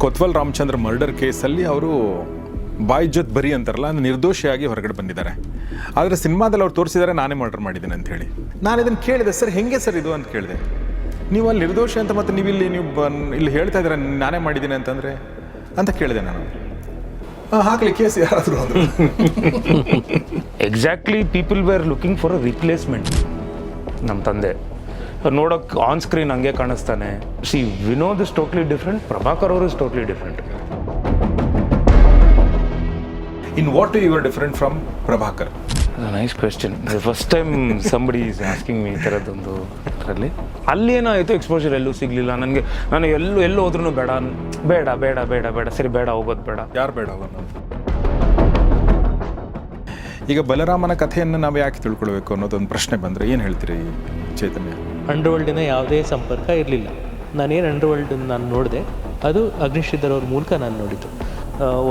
ಕೊತ್ವಾಲ್ Ramachandra murder ಕೇಸಲ್ಲಿ ಅವರು ಬಾಯ್ಜತ್ ಬರಿ ಅಂತಾರಲ್ಲ, ನಿರ್ದೋಷಿಯಾಗಿ ಹೊರಗಡೆ ಬಂದಿದ್ದಾರೆ. ಆದರೆ ಸಿನಿಮಾದಲ್ಲಿ ಅವ್ರು ತೋರಿಸಿದ್ದಾರೆ ನಾನೇ ಮರ್ಡರ್ ಮಾಡಿದ್ದೀನಿ ಅಂತ ಹೇಳಿ. ನಾನು ಇದನ್ನು ಕೇಳಿದೆ, ಸರ್ ಹೆಂಗೆ ಸರ್ ಇದು ಅಂತ ಕೇಳಿದೆ. ನೀವು ಅಲ್ಲಿ ನಿರ್ದೋಷಿ ಅಂತ ಮತ್ತು ನೀವು ಇಲ್ಲಿ ಹೇಳ್ತಾ ಇದ್ದೀರ ನಾನೇ ಮಾಡಿದ್ದೀನಿ ಅಂತಂದರೆ ಅಂತ ಕೇಳಿದೆ ನಾನು. ಹಾಕ್ಲಿ ಕೇಸ್ ಯಾರಾದರೂ ಅಂದರು. Exactly people were looking for a replacement. ನಮ್ಮ ತಂದೆ ನೋಡೋಕೆ ಆನ್ ಸ್ಕ್ರೀನ್ ಹಂಗೆ ಕಾಣಿಸ್ತಾನೆ. See Vinod is totally different, Prabhakar ಅವರು is totally different. In what way you are different from Prabhakar? Nice question. First time somebody is asking me ಈ ಥರದ್ದೊಂದು ಇದರಲ್ಲಿ. ಅಲ್ಲೇನಾಯಿತು, exposure ಎಲ್ಲೂ ಸಿಗಲಿಲ್ಲ ನನಗೆ. ನಾನು ಎಲ್ಲೂ ಹೋದ್ರೂ ಬೇಡ ಬೇಡ ಬೇಡ ಬೇಡ ಬೇಡ ಸರಿ ಬೇಡ ಹೋಗೋದು ಬೇಡ. ಯಾರು ಬೇಡ ಹೋಗೋದು? ಈಗ ಬಲರಾಮನ ಕಥೆಯನ್ನು ನಾವು ಯಾಕೆ ತಿಳ್ಕೊಳ್ಬೇಕು ಅನ್ನೋದೊಂದು ಪ್ರಶ್ನೆ ಬಂದರೆ ಏನು ಹೇಳ್ತೀರಿ ಚೈತನ್ಯ? ಅಂಡರ್ವರ್ಲ್ಡಿನ ಯಾವುದೇ ಸಂಪರ್ಕ ಇರಲಿಲ್ಲ. ನಾನೇನು ಅಂಡರ್ವರ್ಲ್ಡ್ ನಾನು ನೋಡಿದೆ, ಅದು ಅಗ್ನಿಶ್ರೀಧರ್ ಅವ್ರ ಮೂಲಕ ನಾನು ನೋಡಿದ್ದು.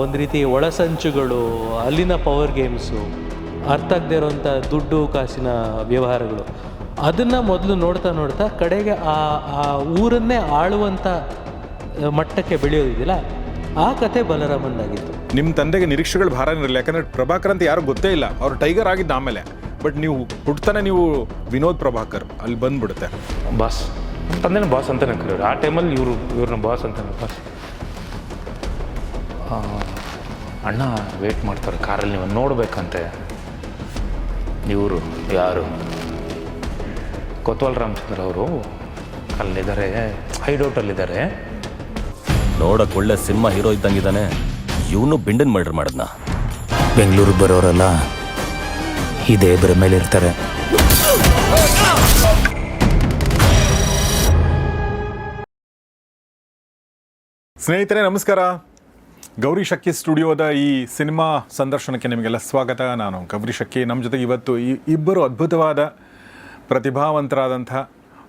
ಒಂದು ರೀತಿ ಒಳಸಂಚುಗಳು, ಅಲ್ಲಿನ ಪವರ್ ಗೇಮ್ಸು, ಅರ್ಥ ಆಗದೆ ಇರೋವಂಥ ದುಡ್ಡು ಕಾಸಿನ ವ್ಯವಹಾರಗಳು, ಅದನ್ನು ಮೊದಲು ನೋಡ್ತಾ ನೋಡ್ತಾ ಕಡೆಗೆ ಆ ಊರನ್ನೇ ಆಳುವಂಥ ಮಟ್ಟಕ್ಕೆ ಬೆಳೆಯೋದಿದೆಯಲ್ಲ, ಆ ಕತೆ ಬಲರಾಮಂದಾಗಿತ್ತು. ನಿಮ್ಮ ತಂದೆಗೆ ನಿರೀಕ್ಷೆಗಳು ಭಾರ ಇರಲಿಲ್ಲ, ಯಾಕಂದರೆ ಪ್ರಭಾಕರ್ ಅಂತ ಯಾರು ಗೊತ್ತೇ ಇಲ್ಲ, ಅವ್ರು ಟೈಗರ್ ಆಗಿದ್ದು ಆಮೇಲೆ. ಬಟ್ ನೀವು ಹುಡ್ತಾನೆ ನೀವು ವಿನೋದ್ ಪ್ರಭಾಕರ್ ಅಲ್ಲಿ ಬಂದುಬಿಡುತ್ತೆ. ಬಾಸ್ ತಂದೆನ ಬಾಸ್ ಅಂತಲೇ ಕರೆಯೋರು ಆ ಟೈಮಲ್ಲಿ. ಇವ್ರನ್ನ ಬಾಸ್ ಅಂತಾನೆ. ಬಾಸ್ ಅಣ್ಣ ವೇಟ್ ಮಾಡ್ತಾರೆ ಕಾರಲ್ಲಿ, ನೀವು ನೋಡ್ಬೇಕಂತೆ. ಇವರು ಯಾರು? ಕೊತ್ವಾಲ್ ರಾಮಚಂದ್ರ ಅವರು ಅಲ್ಲಿದ್ದಾರೆ, ಹೈಡೌಟಲ್ಲಿದ್ದಾರೆ. ನೋಡಕ್ ಒಳ್ಳೆ ಸಿನಿಮಾ ಹೀರೋ ಇದ್ದಂಗಿದ್ದಾನೆ. ಇವನು ಬಿಂಡನ್ ಮರ್ಡರ್ ಮಾಡಿದ್ನ. ಬೆಂಗಳೂರಿಗೆ ಬರೋರೆಲ್ಲ ಇದೇ ಇಬ್ಬರ ಮೇಲೆ ಇರ್ತಾರೆ. ಸ್ನೇಹಿತರೆ ನಮಸ್ಕಾರ. ಗೌರಿ ಶಕ್ಕಿ ಸ್ಟುಡಿಯೋದ ಈ ಸಿನಿಮಾ ಸಂದರ್ಶನಕ್ಕೆ ನಿಮಗೆಲ್ಲ ಸ್ವಾಗತ. ನಾನು ಗೌರಿ ಶಕ್ಕಿ. ನಮ್ಮ ಜೊತೆಗೆ ಇವತ್ತು ಇಬ್ಬರು ಅದ್ಭುತವಾದ ಪ್ರತಿಭಾವಂತರಾದಂಥ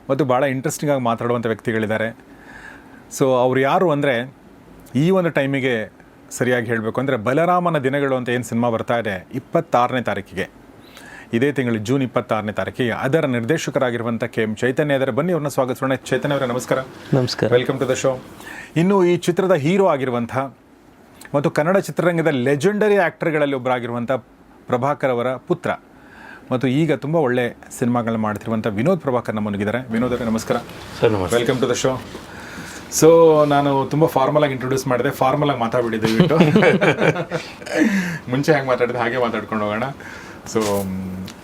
ಮತ್ತು ಭಾಳ ಇಂಟ್ರೆಸ್ಟಿಂಗ್ ಆಗಿ ಮಾತಾಡುವಂಥ ವ್ಯಕ್ತಿಗಳಿದ್ದಾರೆ. ಸೊ ಅವ್ರು ಯಾರು ಅಂದರೆ, ಈ ಒಂದು ಟೈಮಿಗೆ ಸರಿಯಾಗಿ ಹೇಳಬೇಕು ಅಂದರೆ ಬಲರಾಮನ ದಿನಗಳು ಅಂತ ಏನು ಸಿನಿಮಾ ಬರ್ತಾ ಇದೆ 26ನೇ ತಾರೀಕಿಗೆ, ಇದೇ ತಿಂಗಳು ಜೂನ್ 26ನೇ ತಾರೀಕಿಗೆ, ಅದರ ನಿರ್ದೇಶಕರಾಗಿರುವಂಥ KM ಚೈತನ್ಯ ಇದ್ದಾರೆ. ಬನ್ನಿ ಅವ್ರನ್ನ ಸ್ವಾಗತಿಸೋಣ. ಚೈತನ್ಯ ಅವರೇ ನಮಸ್ಕಾರ. ನಮಸ್ಕಾರ, ವೆಲ್ಕಮ್ ಟು ದ ಶೋ. ಇನ್ನು ಈ ಚಿತ್ರದ ಹೀರೋ ಆಗಿರುವಂಥ ಮತ್ತು ಕನ್ನಡ ಚಿತ್ರರಂಗದ ಲೆಜೆಂಡರಿ ಆ್ಯಕ್ಟರ್ಗಳಲ್ಲಿ ಒಬ್ಬರಾಗಿರುವಂಥ ಪ್ರಭಾಕರ್ ಅವರ ಪುತ್ರ ಮತ್ತು ಈಗ ತುಂಬ ಒಳ್ಳೆ ಸಿನಿಮಾಗಳನ್ನ ಮಾಡ್ತಿರುವಂಥ ವಿನೋದ್ ಪ್ರಭಾಕರ್ ನಮ್ಮನಿಗಿದ್ದಾರೆ. ವಿನೋದ್ ಅವರೇ ನಮಸ್ಕಾರ. ಸರ್ ನಮಸ್ತೆ. Welcome to the show. So ನಾನು ತುಂಬ ಫಾರ್ಮಲಾಗಿ ಇಂಟ್ರೊಡ್ಯೂಸ್ ಮಾಡಿದೆ, ಫಾರ್ಮಲಾಗಿ ಮಾತಾಡ್ಬಿಟ್ಟಿದ್ದೆ ಬಿಟ್ಟು ಮುಂಚೆ ಹೆಂಗೆ ಮಾತಾಡಿದೆ ಹಾಗೆ ಮಾತಾಡ್ಕೊಂಡು ಹೋಗೋಣ. ಸೊ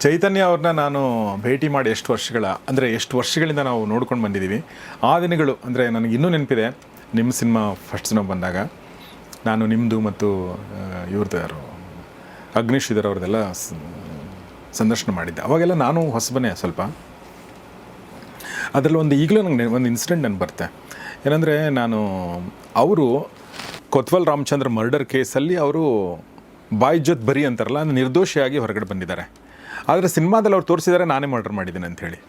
ಚೈತನ್ಯ ಅವ್ರನ್ನ ನಾನು ಭೇಟಿ ಮಾಡಿ ಎಷ್ಟು ವರ್ಷಗಳಿಂದ ನಾವು ನೋಡ್ಕೊಂಡು ಬಂದಿದ್ದೀವಿ. ಆ ದಿನಗಳು ಅಂದರೆ ನನಗೆ ಇನ್ನೂ ನೆನಪಿದೆ. ನಿಮ್ಮ ಸಿನಿಮಾ ಫಸ್ಟ್ ಸಿನಿಮಾ ಬಂದಾಗ ನಾನು ನಿಮ್ಮದು ಮತ್ತು ಇವ್ರದ್ದು ಯಾರು ಅಗ್ನಿಶ್ರೀಧರ್ ಅವ್ರದ್ದೆಲ್ಲ ಸಂದರ್ಶನ ಮಾಡಿದ್ದೆ. ಅವಾಗೆಲ್ಲ ನಾನು ಹೊಸಬನೇ ಸ್ವಲ್ಪ. ಅದರಲ್ಲಿ ಈಗಲೂ ನಂಗೆ ಒಂದು ಇನ್ಸಿಡೆಂಟ್ ನನಗೆ ಬರುತ್ತೆ. ಏನಂದರೆ ಅವರು ಕೊತ್ವಾಲ್ ರಾಮಚಂದ್ರ ಮರ್ಡರ್ ಕೇಸಲ್ಲಿ ಅವರು ಬಾಯ್ಜತ್ ಬರಿ ಅಂತಾರಲ್ಲ, ನಿರ್ದೋಷಿಯಾಗಿ ಹೊರಗಡೆ ಬಂದಿದ್ದಾರೆ. ಆದರೆ ಸಿನಿಮಾದಲ್ಲಿ ಅವ್ರು ತೋರಿಸಿದ್ದಾರೆ ನಾನೇ ಮರ್ಡರ್ ಮಾಡಿದ್ದೀನಿ ಅಂಥೇಳಿ.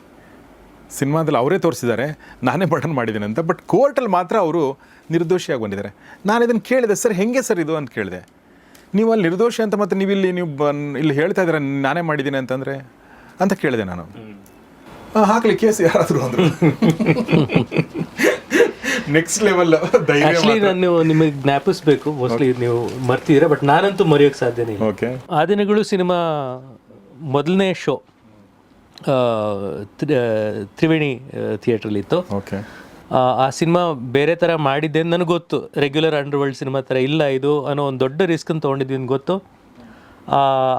ಸಿನಿಮಾದಲ್ಲಿ ಅವರೇ ತೋರಿಸಿದ್ದಾರೆ ನಾನೇ ಮರ್ಡರ್ ಮಾಡಿದ್ದೀನಿ ಅಂತ. ಬಟ್ ಕೋರ್ಟಲ್ಲಿ ಮಾತ್ರ ಅವರು ನಿರ್ದೋಷಿಯಾಗಿ ಬಂದಿದ್ದಾರೆ. ನಾನು ಇದನ್ನು ಕೇಳಿದೆ, ಸರ್ ಹೆಂಗೆ ಸರ್ ಇದು ಅಂತ ಕೇಳಿದೆ. ನೀವು ಅಲ್ಲಿ ನಿರ್ದೋಷಿ ಅಂತ ಮತ್ತು ನೀವು ಇಲ್ಲಿ ಹೇಳ್ತಾ ಇದ್ದೀರ ನಾನೇ ಮಾಡಿದ್ದೀನಿ ಅಂತಂದರೆ ಅಂತ ಕೇಳಿದೆ ನಾನು. ಹಾಕ್ಲಿ ಕೇಸ್ ಯಾರಾದರೂ ಅಂದರು. ನೆಕ್ಸ್ಟ್ ಲೆವೆಲ್ ಆ್ಯಕ್ಚುಲಿ ನಾನು ನಿಮಗೆ ಜ್ಞಾಪಿಸ್ಬೇಕು, ಮೋಸ್ಟ್ಲಿ ನೀವು ಮರ್ತಿದ್ದೀರಾ, ಬಟ್ ನಾನಂತೂ ಮರೆಯೋಕ್ಕೆ ಸಾಧ್ಯನೇ ಇಲ್ಲ. ಓಕೆ. ಆ ದಿನಗಳು ಸಿನಿಮಾ ಮೊದಲನೇ ಶೋ ತ್ರಿವೇಣಿ ಥಿಯೇಟ್ರಲ್ಲಿತ್ತು. ಓಕೆ. ಆ ಸಿನಿಮಾ ಬೇರೆ ಥರ ಮಾಡಿದ್ದೆ ನನಗೆ ಗೊತ್ತು. ರೆಗ್ಯುಲರ್ ಅಂಡರ್ವರ್ಲ್ಡ್ ಸಿನಿಮಾ ಥರ ಇಲ್ಲ ಇದು ಅನ್ನೋ ಒಂದು ದೊಡ್ಡ ರಿಸ್ಕನ್ನು ತೊಗೊಂಡಿದ್ದೀನಿ ಗೊತ್ತು.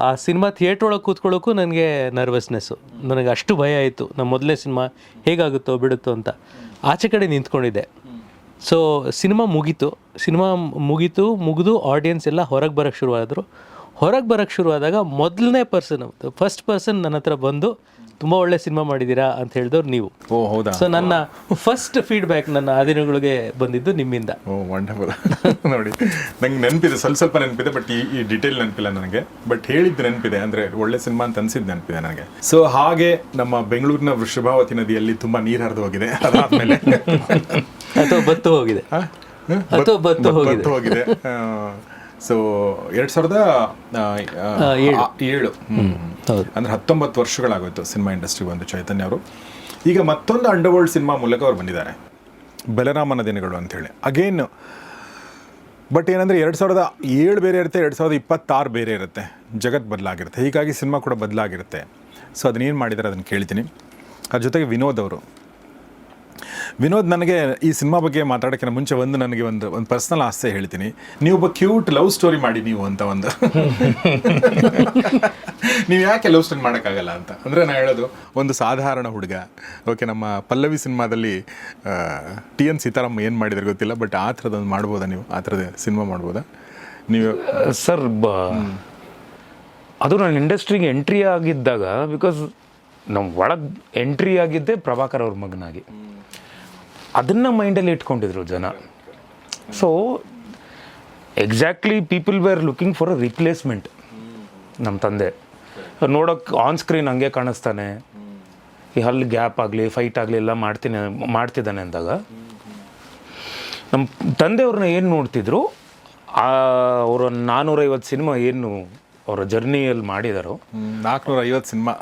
ಆ ಸಿನಿಮಾ ಥಿಯೇಟ್ರ್ ಒಳಗೆ ಕೂತ್ಕೊಳ್ಳೋಕ್ಕೂ ನನಗೆ ನರ್ವಸ್ನೆಸ್ಸು. ನನಗೆ ಅಷ್ಟು ಭಯ ಆಯಿತು, ನಮ್ಮ ಮೊದಲನೇ ಸಿನಿಮಾ ಹೇಗಾಗುತ್ತೋ ಬಿಡುತ್ತೋ ಅಂತ. ಆಚೆ ಕಡೆ ನಿಂತ್ಕೊಂಡಿದ್ದೆ. ಸೊ ಸಿನಿಮಾ ಮುಗಿದು ಆಡಿಯನ್ಸ್ ಎಲ್ಲ ಹೊರಗೆ ಬರೋಕ್ಕೆ ಶುರುವಾದರು. ಹೊರಗೆ ಬರೋಕ್ಕೆ ಶುರುವಾದಾಗ ಫಸ್ಟ್ ಪರ್ಸನ್ ನನ್ನ ಹತ್ರ ಬಂದು ತುಂಬ ಒಳ್ಳೆ ಸಿನಿಮಾ ಮಾಡಿದ್ದೀರಾ ಅಂತ ಹೇಳಿದವ್ರು ನೀವು. ಓ ಹೌದಾ? ಸೊ ನನ್ನ ಫಸ್ಟ್ ಫೀಡ್ಬ್ಯಾಕ್ ನನ್ನ ಆ ದಿನಗಳಿಗೆ ಬಂದಿದ್ದು ನಿಮ್ಮಿಂದ. ಓ ವಂಡರ್ಫುಲ್. ನೋಡಿ ನಂಗೆ ನೆನಪಿದೆ, ಸ್ವಲ್ಪ ನೆನಪಿದೆ, ಬಟ್ ಈ ಡೀಟೇಲ್ ನೆನಪಿಲ್ಲ ನನಗೆ. ಬಟ್ ಹೇಳಿದ್ದು ನೆನಪಿದೆ, ಅಂದರೆ ಒಳ್ಳೆ ಸಿನಿಮಾ ಅಂತ ಅನ್ಸಿದ್ದು ನೆನಪಿದೆ ನನಗೆ. ಸೊ ಹಾಗೆ ನಮ್ಮ ಬೆಂಗಳೂರಿನ ವೃಷಭಾವತಿ ನದಿಯಲ್ಲಿ ತುಂಬ ನೀರು ಹರಿದು ಹೋಗಿದೆ. ಅದಾದಮೇಲೆ ಅಥವಾ ಬತ್ತು ಹೋಗಿದೆ. ಸೊ 2007 ಅಂದರೆ 19 ವರ್ಷಗಳಾಗೋಯ್ತು ಸಿನಿಮಾ ಇಂಡಸ್ಟ್ರಿ ಬಂದು ಚೈತನ್ಯ ಅವರು. ಈಗ ಮತ್ತೊಂದು ಅಂಡರ್ವರ್ಲ್ಡ್ ಸಿನಿಮಾ ಮೂಲಕ ಅವ್ರು ಬಂದಿದ್ದಾರೆ, ಬಲರಾಮನ ದಿನಗಳು ಅಂಥೇಳಿ. ಅಗೇನ್ ಬಟ್ ಏನಂದರೆ 2007 ಬೇರೆ ಇರುತ್ತೆ, 2026 ಬೇರೆ ಇರುತ್ತೆ, ಜಗತ್ತು ಬದಲಾಗಿರುತ್ತೆ. ಹೀಗಾಗಿ ಸಿನಿಮಾ ಕೂಡ ಬದಲಾಗಿರುತ್ತೆ. ಸೊ ಅದನ್ನೇನು ಮಾಡಿದ್ದಾರೆ ಅದನ್ನು ಕೇಳ್ತೀನಿ. ಅದ್ರ ಜೊತೆಗೆ ವಿನೋದ್ ನನಗೆ ಈ ಸಿನಿಮಾ ಬಗ್ಗೆ ಮಾತಾಡೋಕ್ಕಿಂತ ಮುಂಚೆ ನನಗೆ ಒಂದು ಪರ್ಸ್ನಲ್ ಆಸೆ ಹೇಳ್ತೀನಿ. ನೀವೊಬ್ಬ ಕ್ಯೂಟ್ ಲವ್ ಸ್ಟೋರಿ ಮಾಡಿ ನೀವು ಅಂತ ಒಂದು ನೀವು ಯಾಕೆ ಲವ್ ಸ್ಟೋರಿ ಮಾಡೋಕ್ಕಾಗಲ್ಲ ಅಂತ. ಅಂದರೆ ನಾನು ಹೇಳೋದು ಒಂದು ಸಾಧಾರಣ ಹುಡುಗ. ಓಕೆ, ನಮ್ಮ ಪಲ್ಲವಿ ಸಿನಿಮಾದಲ್ಲಿ TN ಸೀತಾರಾಮ್ ಏನು ಮಾಡಿದ್ರೆ ಗೊತ್ತಿಲ್ಲ, ಬಟ್ ಆ ಥರದೊಂದು ಮಾಡ್ಬೋದಾ ನೀವು? ಆ ಥರದ ಸಿನಿಮಾ ಮಾಡ್ಬೋದಾ ನೀವು? ಸರ್ ಅದು ನಾನು ಇಂಡಸ್ಟ್ರಿಗೆ ಎಂಟ್ರಿ ಆಗಿದ್ದಾಗ, ಬಿಕಾಸ್ ನಾವು ಒಳಗೆ ಎಂಟ್ರಿ ಆಗಿದ್ದೆ ಪ್ರಭಾಕರ್ ಅವ್ರ ಮಗನಾಗಿ, ಅದನ್ನು ಮೈಂಡಲ್ಲಿ ಇಟ್ಕೊಂಡಿದ್ರು ಜನ. So exactly people were looking for a replacement. ನಮ್ಮ ತಂದೆ ನೋಡೋಕ್ಕೆ ಆನ್ ಸ್ಕ್ರೀನ್ ಹಂಗೆ ಕಾಣಿಸ್ತಾನೆ, ಈ ಹಲ್ಲಿ ಗ್ಯಾಪ್ ಆಗಲಿ ಫೈಟ್ ಆಗಲಿ ಎಲ್ಲ ಮಾಡ್ತಿದ್ದಾನೆ ಅಂದಾಗ ನಮ್ಮ ತಂದೆಯವ್ರನ್ನ ಏನು ನೋಡ್ತಿದ್ರು, ಅವರ 450 ಸಿನಿಮಾ ಏನು ಅವರ ಜರ್ನಿಯಲ್ಲಿ ಮಾಡಿದಾರೋ, 450 ಸಿನಿಮಾ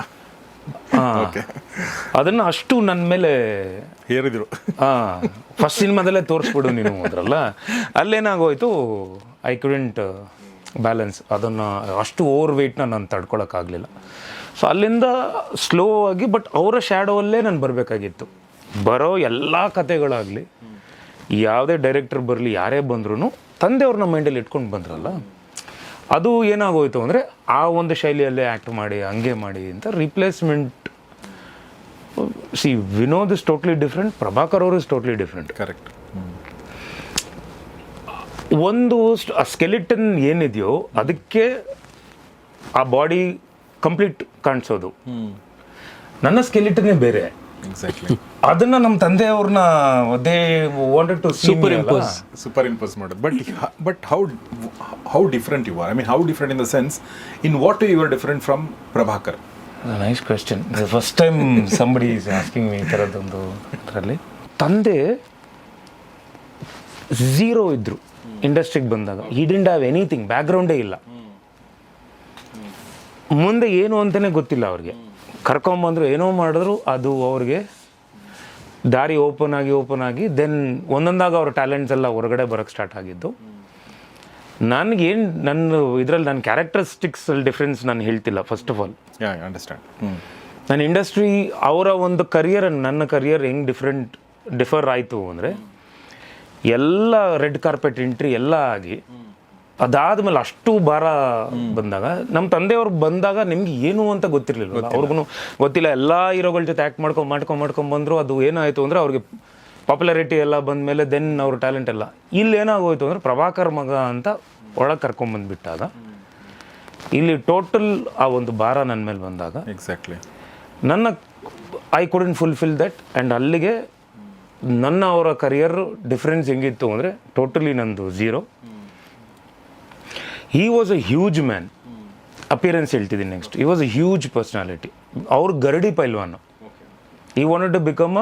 ಅದನ್ನು ಅಷ್ಟು ನನ್ನ ಮೇಲೆ ಹೇರಿದ್ರು. ಫಸ್ಟ್ ಸಿನಿಮಾದಲ್ಲೇ ತೋರಿಸ್ಬಿಡು ನೀನು ಅಂದ್ರಲ್ಲ, ಅಲ್ಲೇನಾಗೋಯ್ತು, ಐ ಕುಡೆಂಟ್ ಬ್ಯಾಲೆನ್ಸ್. ಅದನ್ನು ಅಷ್ಟು ಓವರ್ ವೆಯ್ಟ್ನ ನಾನು ತಡ್ಕೊಳಕ್ಕಾಗಲಿಲ್ಲ. ಸೊ ಅಲ್ಲಿಂದ ಸ್ಲೋ ಆಗಿ, ಬಟ್ ಅವರ ಶ್ಯಾಡೋವಲ್ಲೇ ನಾನು ಬರಬೇಕಾಗಿತ್ತು. ಬರೋ ಎಲ್ಲ ಕತೆಗಳಾಗಲಿ, ಯಾವುದೇ ಡೈರೆಕ್ಟರ್ ಬರಲಿ, ಯಾರೇ ಬಂದ್ರೂ ತಂದೆಯವ್ರನ್ನ ಮೈಂಡಲ್ಲಿ ಇಟ್ಕೊಂಡು ಬಂದ್ರಲ್ಲ, ಅದು ಏನಾಗೋಯ್ತು ಅಂದರೆ ಆ ಒಂದು ಶೈಲಿಯಲ್ಲೇ ಆ್ಯಕ್ಟ್ ಮಾಡಿ ಹಂಗೆ ಮಾಡಿ ಅಂತ replacement. C Vinod is totally different, Prabhakar ಅವರು ಇಸ್ ಟೋಟ್ಲಿ ಡಿಫ್ರೆಂಟ್. ಕರೆಕ್ಟ್. ಒಂದು ಸ್ಕೆಲಿಟನ್ ಏನಿದೆಯೋ ಅದಕ್ಕೆ ಆ ಬಾಡಿ ಕಂಪ್ಲೀಟ್ ಕಾಣಿಸೋದು. ನನ್ನ ಸ್ಕೆಲಿಟನ್ನೇ ಬೇರೆ. ಎಕ್ಸಾಕ್ಟ್ಲಿ. ಅದನ್ನ ನಮ್ಮ ತಂದೆಯವ್ರನ್ನ they wanted to superimpose ಮಾಡೋದು. But how different you are? I mean how different in the sense, in what you are different from Prabhakar? Nice question. First time somebody is asking me ಈ ಥರದ್ದೊಂದು ಇದರಲ್ಲಿ. ತಂದೆ zero ಇದ್ರು ಇಂಡಸ್ಟ್ರಿಗೆ ಬಂದಾಗ. He didn't have anything, ಬ್ಯಾಕ್ಗ್ರೌಂಡೇ ಇಲ್ಲ, ಮುಂದೆ ಏನು ಅಂತಲೇ ಗೊತ್ತಿಲ್ಲ ಅವ್ರಿಗೆ. ಕರ್ಕೊಂಬಂದ್ರು ಏನೋ ಮಾಡಿದ್ರು ಅದು ಅವ್ರಿಗೆ ದಾರಿ ಓಪನ್ ಆಗಿ ದೆನ್ ಒಂದೊಂದಾಗ ಅವ್ರ ಟ್ಯಾಲೆಂಟ್ಸ್ ಎಲ್ಲ ಹೊರಗಡೆ ಬರೋಕ್ಕೆ ಸ್ಟಾರ್ಟ್ ಆಗಿದ್ದು. ನನಗೇನು ನನ್ನ ಇದರಲ್ಲಿ ನನ್ನ ಕ್ಯಾರೆಕ್ಟರಿಸ್ಟಿಕ್ಸಲ್ಲಿ ಡಿಫ್ರೆನ್ಸ್ ನಾನು ಹೇಳ್ತಿಲ್ಲ. First of all understand. ನನ್ನ ಇಂಡಸ್ಟ್ರಿ ಅವರ ಒಂದು ಕರಿಯರ್, ನನ್ನ ಕರಿಯರ್ ಹೆಂಗೆ ಡಿಫರ್ ಆಯಿತು ಅಂದರೆ, ಎಲ್ಲ ರೆಡ್ ಕಾರ್ಪೆಟ್ ಎಂಟ್ರಿ ಎಲ್ಲ ಆಗಿ ಅದಾದ್ಮೇಲೆ ಅಷ್ಟು ಭಾರ ಬಂದಾಗ, ನಮ್ಮ ತಂದೆಯವ್ರು ಬಂದಾಗ ನಿಮ್ಗೆ ಏನು ಅಂತ ಗೊತ್ತಿರಲಿಲ್ಲ, ಅವ್ರಿಗೂ ಗೊತ್ತಿಲ್ಲ. ಎಲ್ಲ ಹೀರೋಗಳ ಜೊತೆ ಆ್ಯಕ್ಟ್ ಮಾಡ್ಕೊಂಡ್ಬಂದ್ರು. ಅದು ಏನಾಯಿತು ಅಂದರೆ ಅವ್ರಿಗೆ ಪಾಪ್ಯುಲಾರಿಟಿ ಎಲ್ಲ ಬಂದಮೇಲೆ ದೆನ್ ಅವ್ರ ಟ್ಯಾಲೆಂಟ್ ಎಲ್ಲ ಇಲ್ಲಿ ಏನಾಗೋಯ್ತು ಅಂದರೆ, ಪ್ರಭಾಕರ್ ಮಗ ಅಂತ ಒಳಗೆ ಕರ್ಕೊಂಬಂದ್ಬಿಟ್ಟಾಗ ಇಲ್ಲಿ ಟೋಟಲ್ ಆ ಒಂದು ಭಾರ ನನ್ನ ಮೇಲೆ ಬಂದಾಗ ಎಕ್ಸಾಕ್ಟ್ಲಿ ನನ್ನ I couldn't fulfil that. And ಅಲ್ಲಿಗೆ ನನ್ನ ಅವರ ಕರಿಯರ್ ಡಿಫ್ರೆನ್ಸ್ ಹೆಂಗಿತ್ತು ಅಂದರೆ ಟೋಟಲಿ ನಂದು zero. He was a huge man. Appearance ಹೇಳ್ತಿದ್ದೀನಿ next. He was a huge personality. ಅವ್ರು ಗರಡಿ ಪೈಲ್ವಾನು. He wanted to become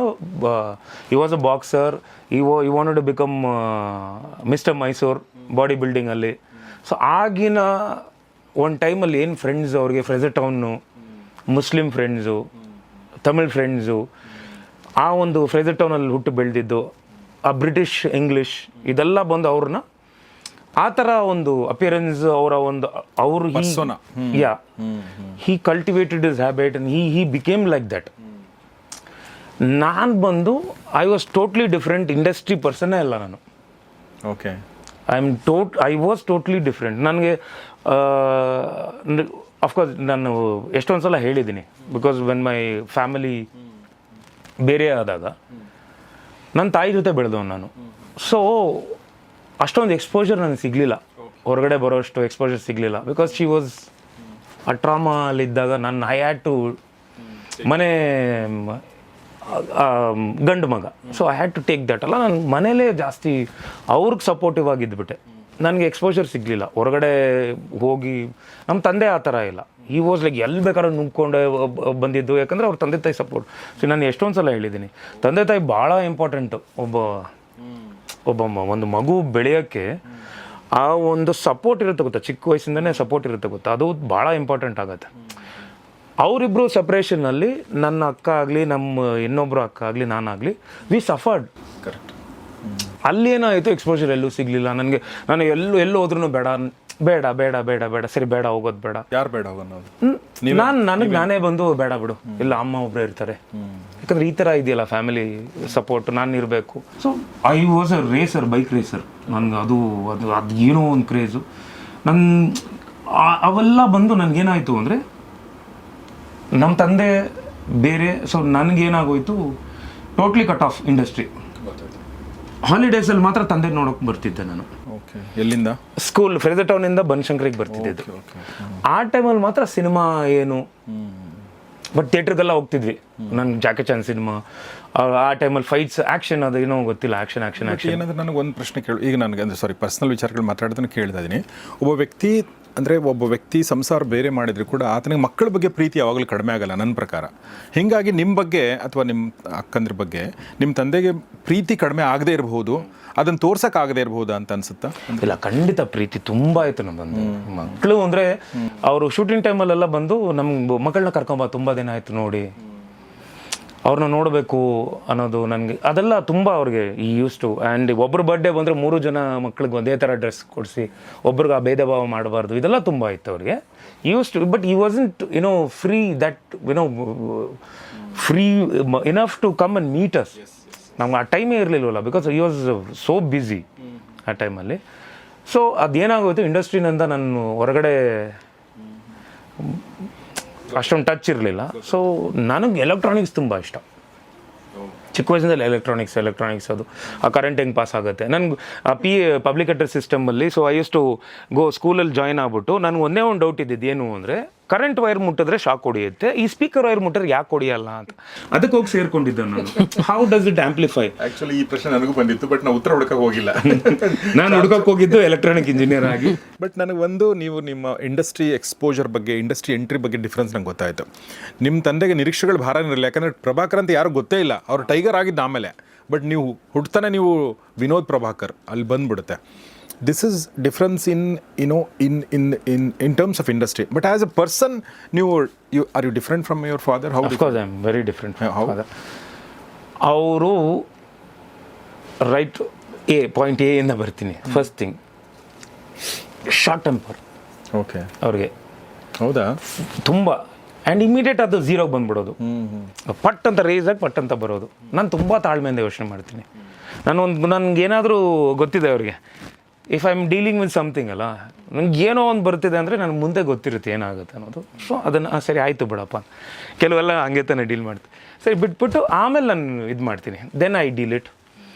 he was a boxer. He wanted to become Mr. Mysore body ಬಿಲ್ಡಿಂಗಲ್ಲಿ. So ಆಗಿನ ಒಂದು ಟೈಮಲ್ಲಿ ಏನು ಫ್ರೆಂಡ್ಸ್ ಅವ್ರಿಗೆ, Fraser Town, Muslim friends, Tamil friends, ಆ ಒಂದು ಫ್ರೆಜರ್ ಟೌನಲ್ಲಿ ಹುಟ್ಟು ಬೆಳೆದಿದ್ದು, ಆ ಬ್ರಿಟಿಷ್ ಇಂಗ್ಲೀಷ್ ಇದೆಲ್ಲ ಬಂದು ಅವ್ರನ್ನ ಆ ಥರ ಒಂದು ಅಪಿಯರೆನ್ಸ್ ಅವರ ಒಂದು ಅವರು he cultivated his habit and he became like that. ನಾನು ಬಂದು I was totally different. Industry ಪರ್ಸನ್ನೇ ಅಲ್ಲ ನಾನು. Okay, I was totally different. ನನಗೆ ಅಫ್ಕೋರ್ಸ್ ನಾನು ಎಷ್ಟೊಂದು ಸಲ ಹೇಳಿದ್ದೀನಿ, ಬಿಕಾಸ್ ವೆನ್ ಮೈ ಫ್ಯಾಮಿಲಿ ಬೇರೆ ಆದಾಗ ನನ್ನ ತಾಯಿ ಜೊತೆ ಬೆಳೆದವನು ನಾನು. ಸೊ ಅಷ್ಟೊಂದು ಎಕ್ಸ್ಪೋಜರ್ ನನಗೆ ಸಿಗಲಿಲ್ಲ, ಹೊರಗಡೆ ಬರೋಷ್ಟು ಎಕ್ಸ್ಪೋಜರ್ ಸಿಗಲಿಲ್ಲ. Because she was a trauma ಅಲ್ಲಿದ್ದಾಗ ನಾನು ಐ ಹ್ಯಾಡ್ ಟು ಮನೆ ಗಂಡು ಮಗ. So I had to take that ಅಲ್ಲ. ನಾನು ಮನೇಲೇ ಜಾಸ್ತಿ ಅವ್ರಿಗೆ ಸಪೋರ್ಟಿವ್ ಆಗಿದ್ದುಬಿಟ್ಟೆ. ನನಗೆ ಎಕ್ಸ್ಪೋಜರ್ ಸಿಗಲಿಲ್ಲ ಹೊರಗಡೆ ಹೋಗಿ. ನಮ್ಮ ತಂದೆ ಆ ಥರ ಇಲ್ಲ. ಈ ವಾಸ್ ಲೈಕ್ ಎಲ್ಲಿ ಬೇಕಾದ್ರೂ ನುಗ್ಕೊಂಡೆ ಬಂದಿದ್ದು, ಯಾಕಂದರೆ ಅವ್ರ ತಂದೆ ತಾಯಿ ಸಪೋರ್ಟ್. ಸೊ ನಾನು ಎಷ್ಟೊಂದು ಸಲ ಹೇಳಿದ್ದೀನಿ, ತಂದೆ ತಾಯಿ ಭಾಳ ಇಂಪಾರ್ಟೆಂಟು. ಒಂದು ಮಗು ಬೆಳೆಯೋಕ್ಕೆ ಆ ಒಂದು ಸಪೋರ್ಟ್ ಇರುತ್ತೆ ಗೊತ್ತಾ, ಚಿಕ್ಕ ವಯಸ್ಸಿಂದನೇ ಸಪೋರ್ಟ್ ಇರುತ್ತೆ ಗೊತ್ತಾ, ಅದು ಭಾಳ ಇಂಪಾರ್ಟೆಂಟ್ ಆಗುತ್ತೆ. ಅವರಿಬ್ಬರು ಸಪ್ರೇಷನಲ್ಲಿ ನನ್ನ ಅಕ್ಕ ಆಗಲಿ, ನಮ್ಮ ಇನ್ನೊಬ್ಬರು ಅಕ್ಕ ಆಗಲಿ, ನಾನಾಗಲಿ, ವಿ ಸಫರ್ಡ್. ಕರೆಕ್ಟ್. ಅಲ್ಲಿ ಏನಾಯಿತು, ಎಕ್ಸ್ಪೋಜರ್ ಎಲ್ಲೂ ಸಿಗಲಿಲ್ಲ ನನಗೆ. ನಾನು ಎಲ್ಲೂ ಹೋದ್ರೂ ಬೇಡ ಬೇಡ ಬೇಡ ಬೇಡ ಬೇಡ ಸರಿ ಬೇಡ, ಹೋಗೋದು ಬೇಡ. ಯಾರು ಬೇಡ ಅನ್ನೋದು? ನನಗೆ ನಾನೇ ಬಂದು ಬೇಡ ಬಿಡು, ಇಲ್ಲ ಅಮ್ಮ ಒಬ್ಬರೇ ಇರ್ತಾರೆ. ಯಾಕಂದ್ರೆ ಈ ಥರ ಇದೆಯಲ್ಲ ಫ್ಯಾಮಿಲಿ ಸಪೋರ್ಟ್, ನಾನು ಇರಬೇಕು. So I was a racer, bike racer. ನನಗೆ ಅದು ಏನೋ ಒಂದು ಕ್ರೇಜು. ಅವೆಲ್ಲ ಬಂದು ನನಗೇನಾಯಿತು ಅಂದರೆ, ನಮ್ಮ ತಂದೆ ಬೇರೆ. ಸೊ ನನಗೇನಾಗೋಯ್ತು, ಟೋಟ್ಲಿ ಕಟ್ ಆಫ್ ಇಂಡಸ್ಟ್ರಿ. ಹಾಲಿಡೇಸಲ್ಲಿ ಮಾತ್ರ ತಂದೆ ನೋಡೋಕೆ ಬರ್ತಿದ್ದೆ ನಾನು. ಓಕೆ, ಎಲ್ಲಿಂದ? ಸ್ಕೂಲ್ ಫ್ರೇಜರ್ ಟೌನಿಂದ ಬನಶಂಕರಿಗೆ ಬರ್ತಿದ್ದೆ. ಆ ಟೈಮಲ್ಲಿ ಮಾತ್ರ ಸಿನಿಮಾ ಏನು, ಬಟ್ ಥಿಯೇಟ್ರಿಗೆಲ್ಲ ಹೋಗ್ತಿದ್ವಿ. ನಾನು ಜಾಕಿ ಚಾನ್ ಸಿನಿಮಾ, ಆ ಟೈಮಲ್ಲಿ ಫೈಟ್ಸ್, ಆ್ಯಕ್ಷನ್, ಅದು ಏನೋ ಗೊತ್ತಿಲ್ಲ, ಆ್ಯಕ್ಷನ್. ಏನಂದ್ರೆ ನನಗೆ ಒಂದು ಪ್ರಶ್ನೆ ಕೇಳು. ಈಗ ನನಗೆ ಅಂದರೆ ಪರ್ಸ್ನಲ್ ವಿಚಾರಗಳು ಮಾತಾಡೋದನ್ನು ಕೇಳ್ತಾ ಇದ್ದೀನಿ. ಒಬ್ಬ ವ್ಯಕ್ತಿ ಸಂಸಾರ ಬೇರೆ ಮಾಡಿದ್ರು ಕೂಡ ಆತನಿಗೆ ಮಕ್ಕಳ ಬಗ್ಗೆ ಪ್ರೀತಿ ಯಾವಾಗಲೂ ಕಡಿಮೆ ಆಗಲ್ಲ ನನ್ನ ಪ್ರಕಾರ. ಹೀಗಾಗಿ ನಿಮ್ಮ ಬಗ್ಗೆ ಅಥವಾ ನಿಮ್ಮ ಅಕ್ಕಂದ್ರ ಬಗ್ಗೆ ನಿಮ್ಮ ತಂದೆಗೆ ಪ್ರೀತಿ ಕಡಿಮೆ ಆಗದೇ ಇರಬಹುದು, ಅದನ್ನು ತೋರ್ಸೋಕ್ಕಾಗದೇ ಇರಬಹುದಾ ಅಂತ ಅನ್ಸುತ್ತಾ? ಇಲ್ಲ, ಖಂಡಿತ ಪ್ರೀತಿ ತುಂಬ ಆಯಿತು ನಮ್ಮ ತಂದೆ. ಮಕ್ಕಳು ಅಂದರೆ ಅವರು ಶೂಟಿಂಗ್ ಟೈಮಲ್ಲೆಲ್ಲ ಬಂದು ನಮ್ಮ ಮಕ್ಕಳನ್ನ ಕರ್ಕೊಂಬ, ತುಂಬ ದಿನ ಆಯಿತು ನೋಡಿ, ಅವ್ರನ್ನ ನೋಡಬೇಕು ಅನ್ನೋದು ನನಗೆ ಅದೆಲ್ಲ ತುಂಬ ಅವ್ರಿಗೆ ಈ ಯೂಸ್ ಟು. ಆ್ಯಂಡ್ ಒಬ್ಬರು ಬರ್ಡೇ ಬಂದರೆ 3 ಜನ ಮಕ್ಳಿಗೆ ಒಂದೇ ಥರ ಡ್ರೆಸ್ ಕೊಡಿಸಿ ಒಬ್ರಿಗೆ ಆ ಭೇದ ಭಾವ ಮಾಡಬಾರ್ದು, ಇದೆಲ್ಲ ತುಂಬ ಇತ್ತು ಅವ್ರಿಗೆ used to. But he wasn't free free enough to come and meet us. ನಮ್ಗೆ ಆ ಟೈಮೇ ಇರಲಿಲ್ವಲ್ಲ, because he was so busy ಆ ಟೈಮಲ್ಲಿ. ಸೊ ಅದೇನಾಗೋಯ್ತು, ಇಂಡಸ್ಟ್ರಿನಿಂದ ನಾನು ಹೊರಗಡೆ ಅಷ್ಟೊಂದು ಟಚ್ ಇರಲಿಲ್ಲ. ಸೊ ನನಗೆ ಎಲೆಕ್ಟ್ರಾನಿಕ್ಸ್ ತುಂಬ ಇಷ್ಟ. ಚಿಕ್ಕ ವಯಸ್ಸಿನಲ್ಲಿ ಎಲೆಕ್ಟ್ರಾನಿಕ್ಸ್ ಅದು ಆ ಕರೆಂಟ್ ಹೆಂಗೆ ಪಾಸ್ ಆಗುತ್ತೆ. ನನಗೆ ಆ ಪಬ್ಲಿಕ್ ಅಡ್ರೆಸ್ ಸಿಸ್ಟಮಲ್ಲಿ, so I use to go ಸ್ಕೂಲಲ್ಲಿ ಜಾಯ್ನ್ ಆಗ್ಬಿಟ್ಟು ನನಗೆ ಒಂದೇ ಒಂದು ಡೌಟ್ ಇದ್ದಿದ್ದು ಏನು ಅಂದರೆ, ಕರೆಂಟ್ ವೈರ್ ಮುಟ್ಟಿದ್ರೆ ಶಾಕ್ ಹೊಡಿಯುತ್ತೆ, ಈ ಸ್ಪೀಕರ್ ವೈರ್ ಮುಟ್ಟಿದ್ರೆ ಯಾಕೆ ಹೊಡಿಯಲ್ಲ ಅಂತ. ಅದಕ್ಕೆ ಹೋಗಿ ಸೇರ್ಕೊಂಡಿದ್ದೆ ನಾನು. How does it amplify? Actually ಈ ಪ್ರಶ್ನೆ ನನಗೂ ಬಂದಿತ್ತು, ಬಟ್ ನಾವು ಉತ್ತರ ಹುಡುಕಕ್ಕೆ ಹೋಗಿಲ್ಲ. ನಾನು ಹುಡುಕಕ್ಕೆ ಹೋಗಿದ್ದು ಎಲೆಕ್ಟ್ರಾನಿಕ್ ಇಂಜಿನಿಯರ್ ಆಗಿ. ಬಟ್ ನನಗೆ ನೀವು ನಿಮ್ಮ ಇಂಡಸ್ಟ್ರಿ ಎಕ್ಸ್ಪೋಜರ್ ಬಗ್ಗೆ, ಇಂಡಸ್ಟ್ರಿ ಎಂಟ್ರಿ ಬಗ್ಗೆ ಡಿಫ್ರೆನ್ಸ್ ನಂಗೆ ಗೊತ್ತಾಯಿತು. ನಿಮ್ಮ ತಂದೆಗೆ ನಿರೀಕ್ಷೆಗಳು ಭಾರ ಇರಲಿಲ್ಲ, ಯಾಕಂದರೆ ಪ್ರಭಾಕರ್ ಅಂತ ಯಾರು ಗೊತ್ತೇ ಇಲ್ಲ, ಅವರು ಟೈಗರ್ ಆಗಿದ್ದು ಆಮೇಲೆ. ಬಟ್ ನೀವು ಹುಟ್ಟತಾನೆ ನೀವು ವಿನೋದ್ ಪ್ರಭಾಕರ್ ಅಲ್ಲಿ ಬಂದ್ಬಿಡುತ್ತೆ. This is difference in terms of industry. But as a person are you different from your father? How? Of course I am very different. ಅವರು ಪಾಯಿಂಟ್ ಎ ಇಂದ ಬರ್ತೀನಿ. First thing, short temper. Okay, ಅವ್ರಿಗೆ ಹೌದಾ? ತುಂಬ. ಆ್ಯಂಡ್ ಇಮಿಡಿಯೇಟ್ ಅದು ಝೀರೋಗೆ ಬಂದ್ಬಿಡೋದು, ಪಟ್ ಅಂತ race ಆಗಿ ಪಟ್ ಅಂತ ಬರೋದು. ನಾನು ತುಂಬ ತಾಳ್ಮೆಯಿಂದ ಯೋಚನೆ ಮಾಡ್ತೀನಿ. ನನಗೇನಾದರೂ ಗೊತ್ತಿದೆ ಅವ್ರಿಗೆ, if I am dealing with something ಅಲ್ಲ, ನನಗೆ ಏನೋ ಒಂದು ಬರ್ತಿದೆ ಅಂದರೆ ನನಗೆ ಮುಂದೆ ಗೊತ್ತಿರುತ್ತೆ ಏನಾಗುತ್ತೆ ಅನ್ನೋದು. ಸೊ ಅದನ್ನು ಸರಿ ಆಯಿತು ಬಿಡಪ್ಪ, ಕೆಲವೆಲ್ಲ ಹಂಗೆ ತಾನೇ ಡೀಲ್ ಮಾಡ್ತೀನಿ, ಸರಿ ಬಿಟ್ಬಿಟ್ಟು ಆಮೇಲೆ ನಾನು ಇದು ಮಾಡ್ತೀನಿ. Then I deal it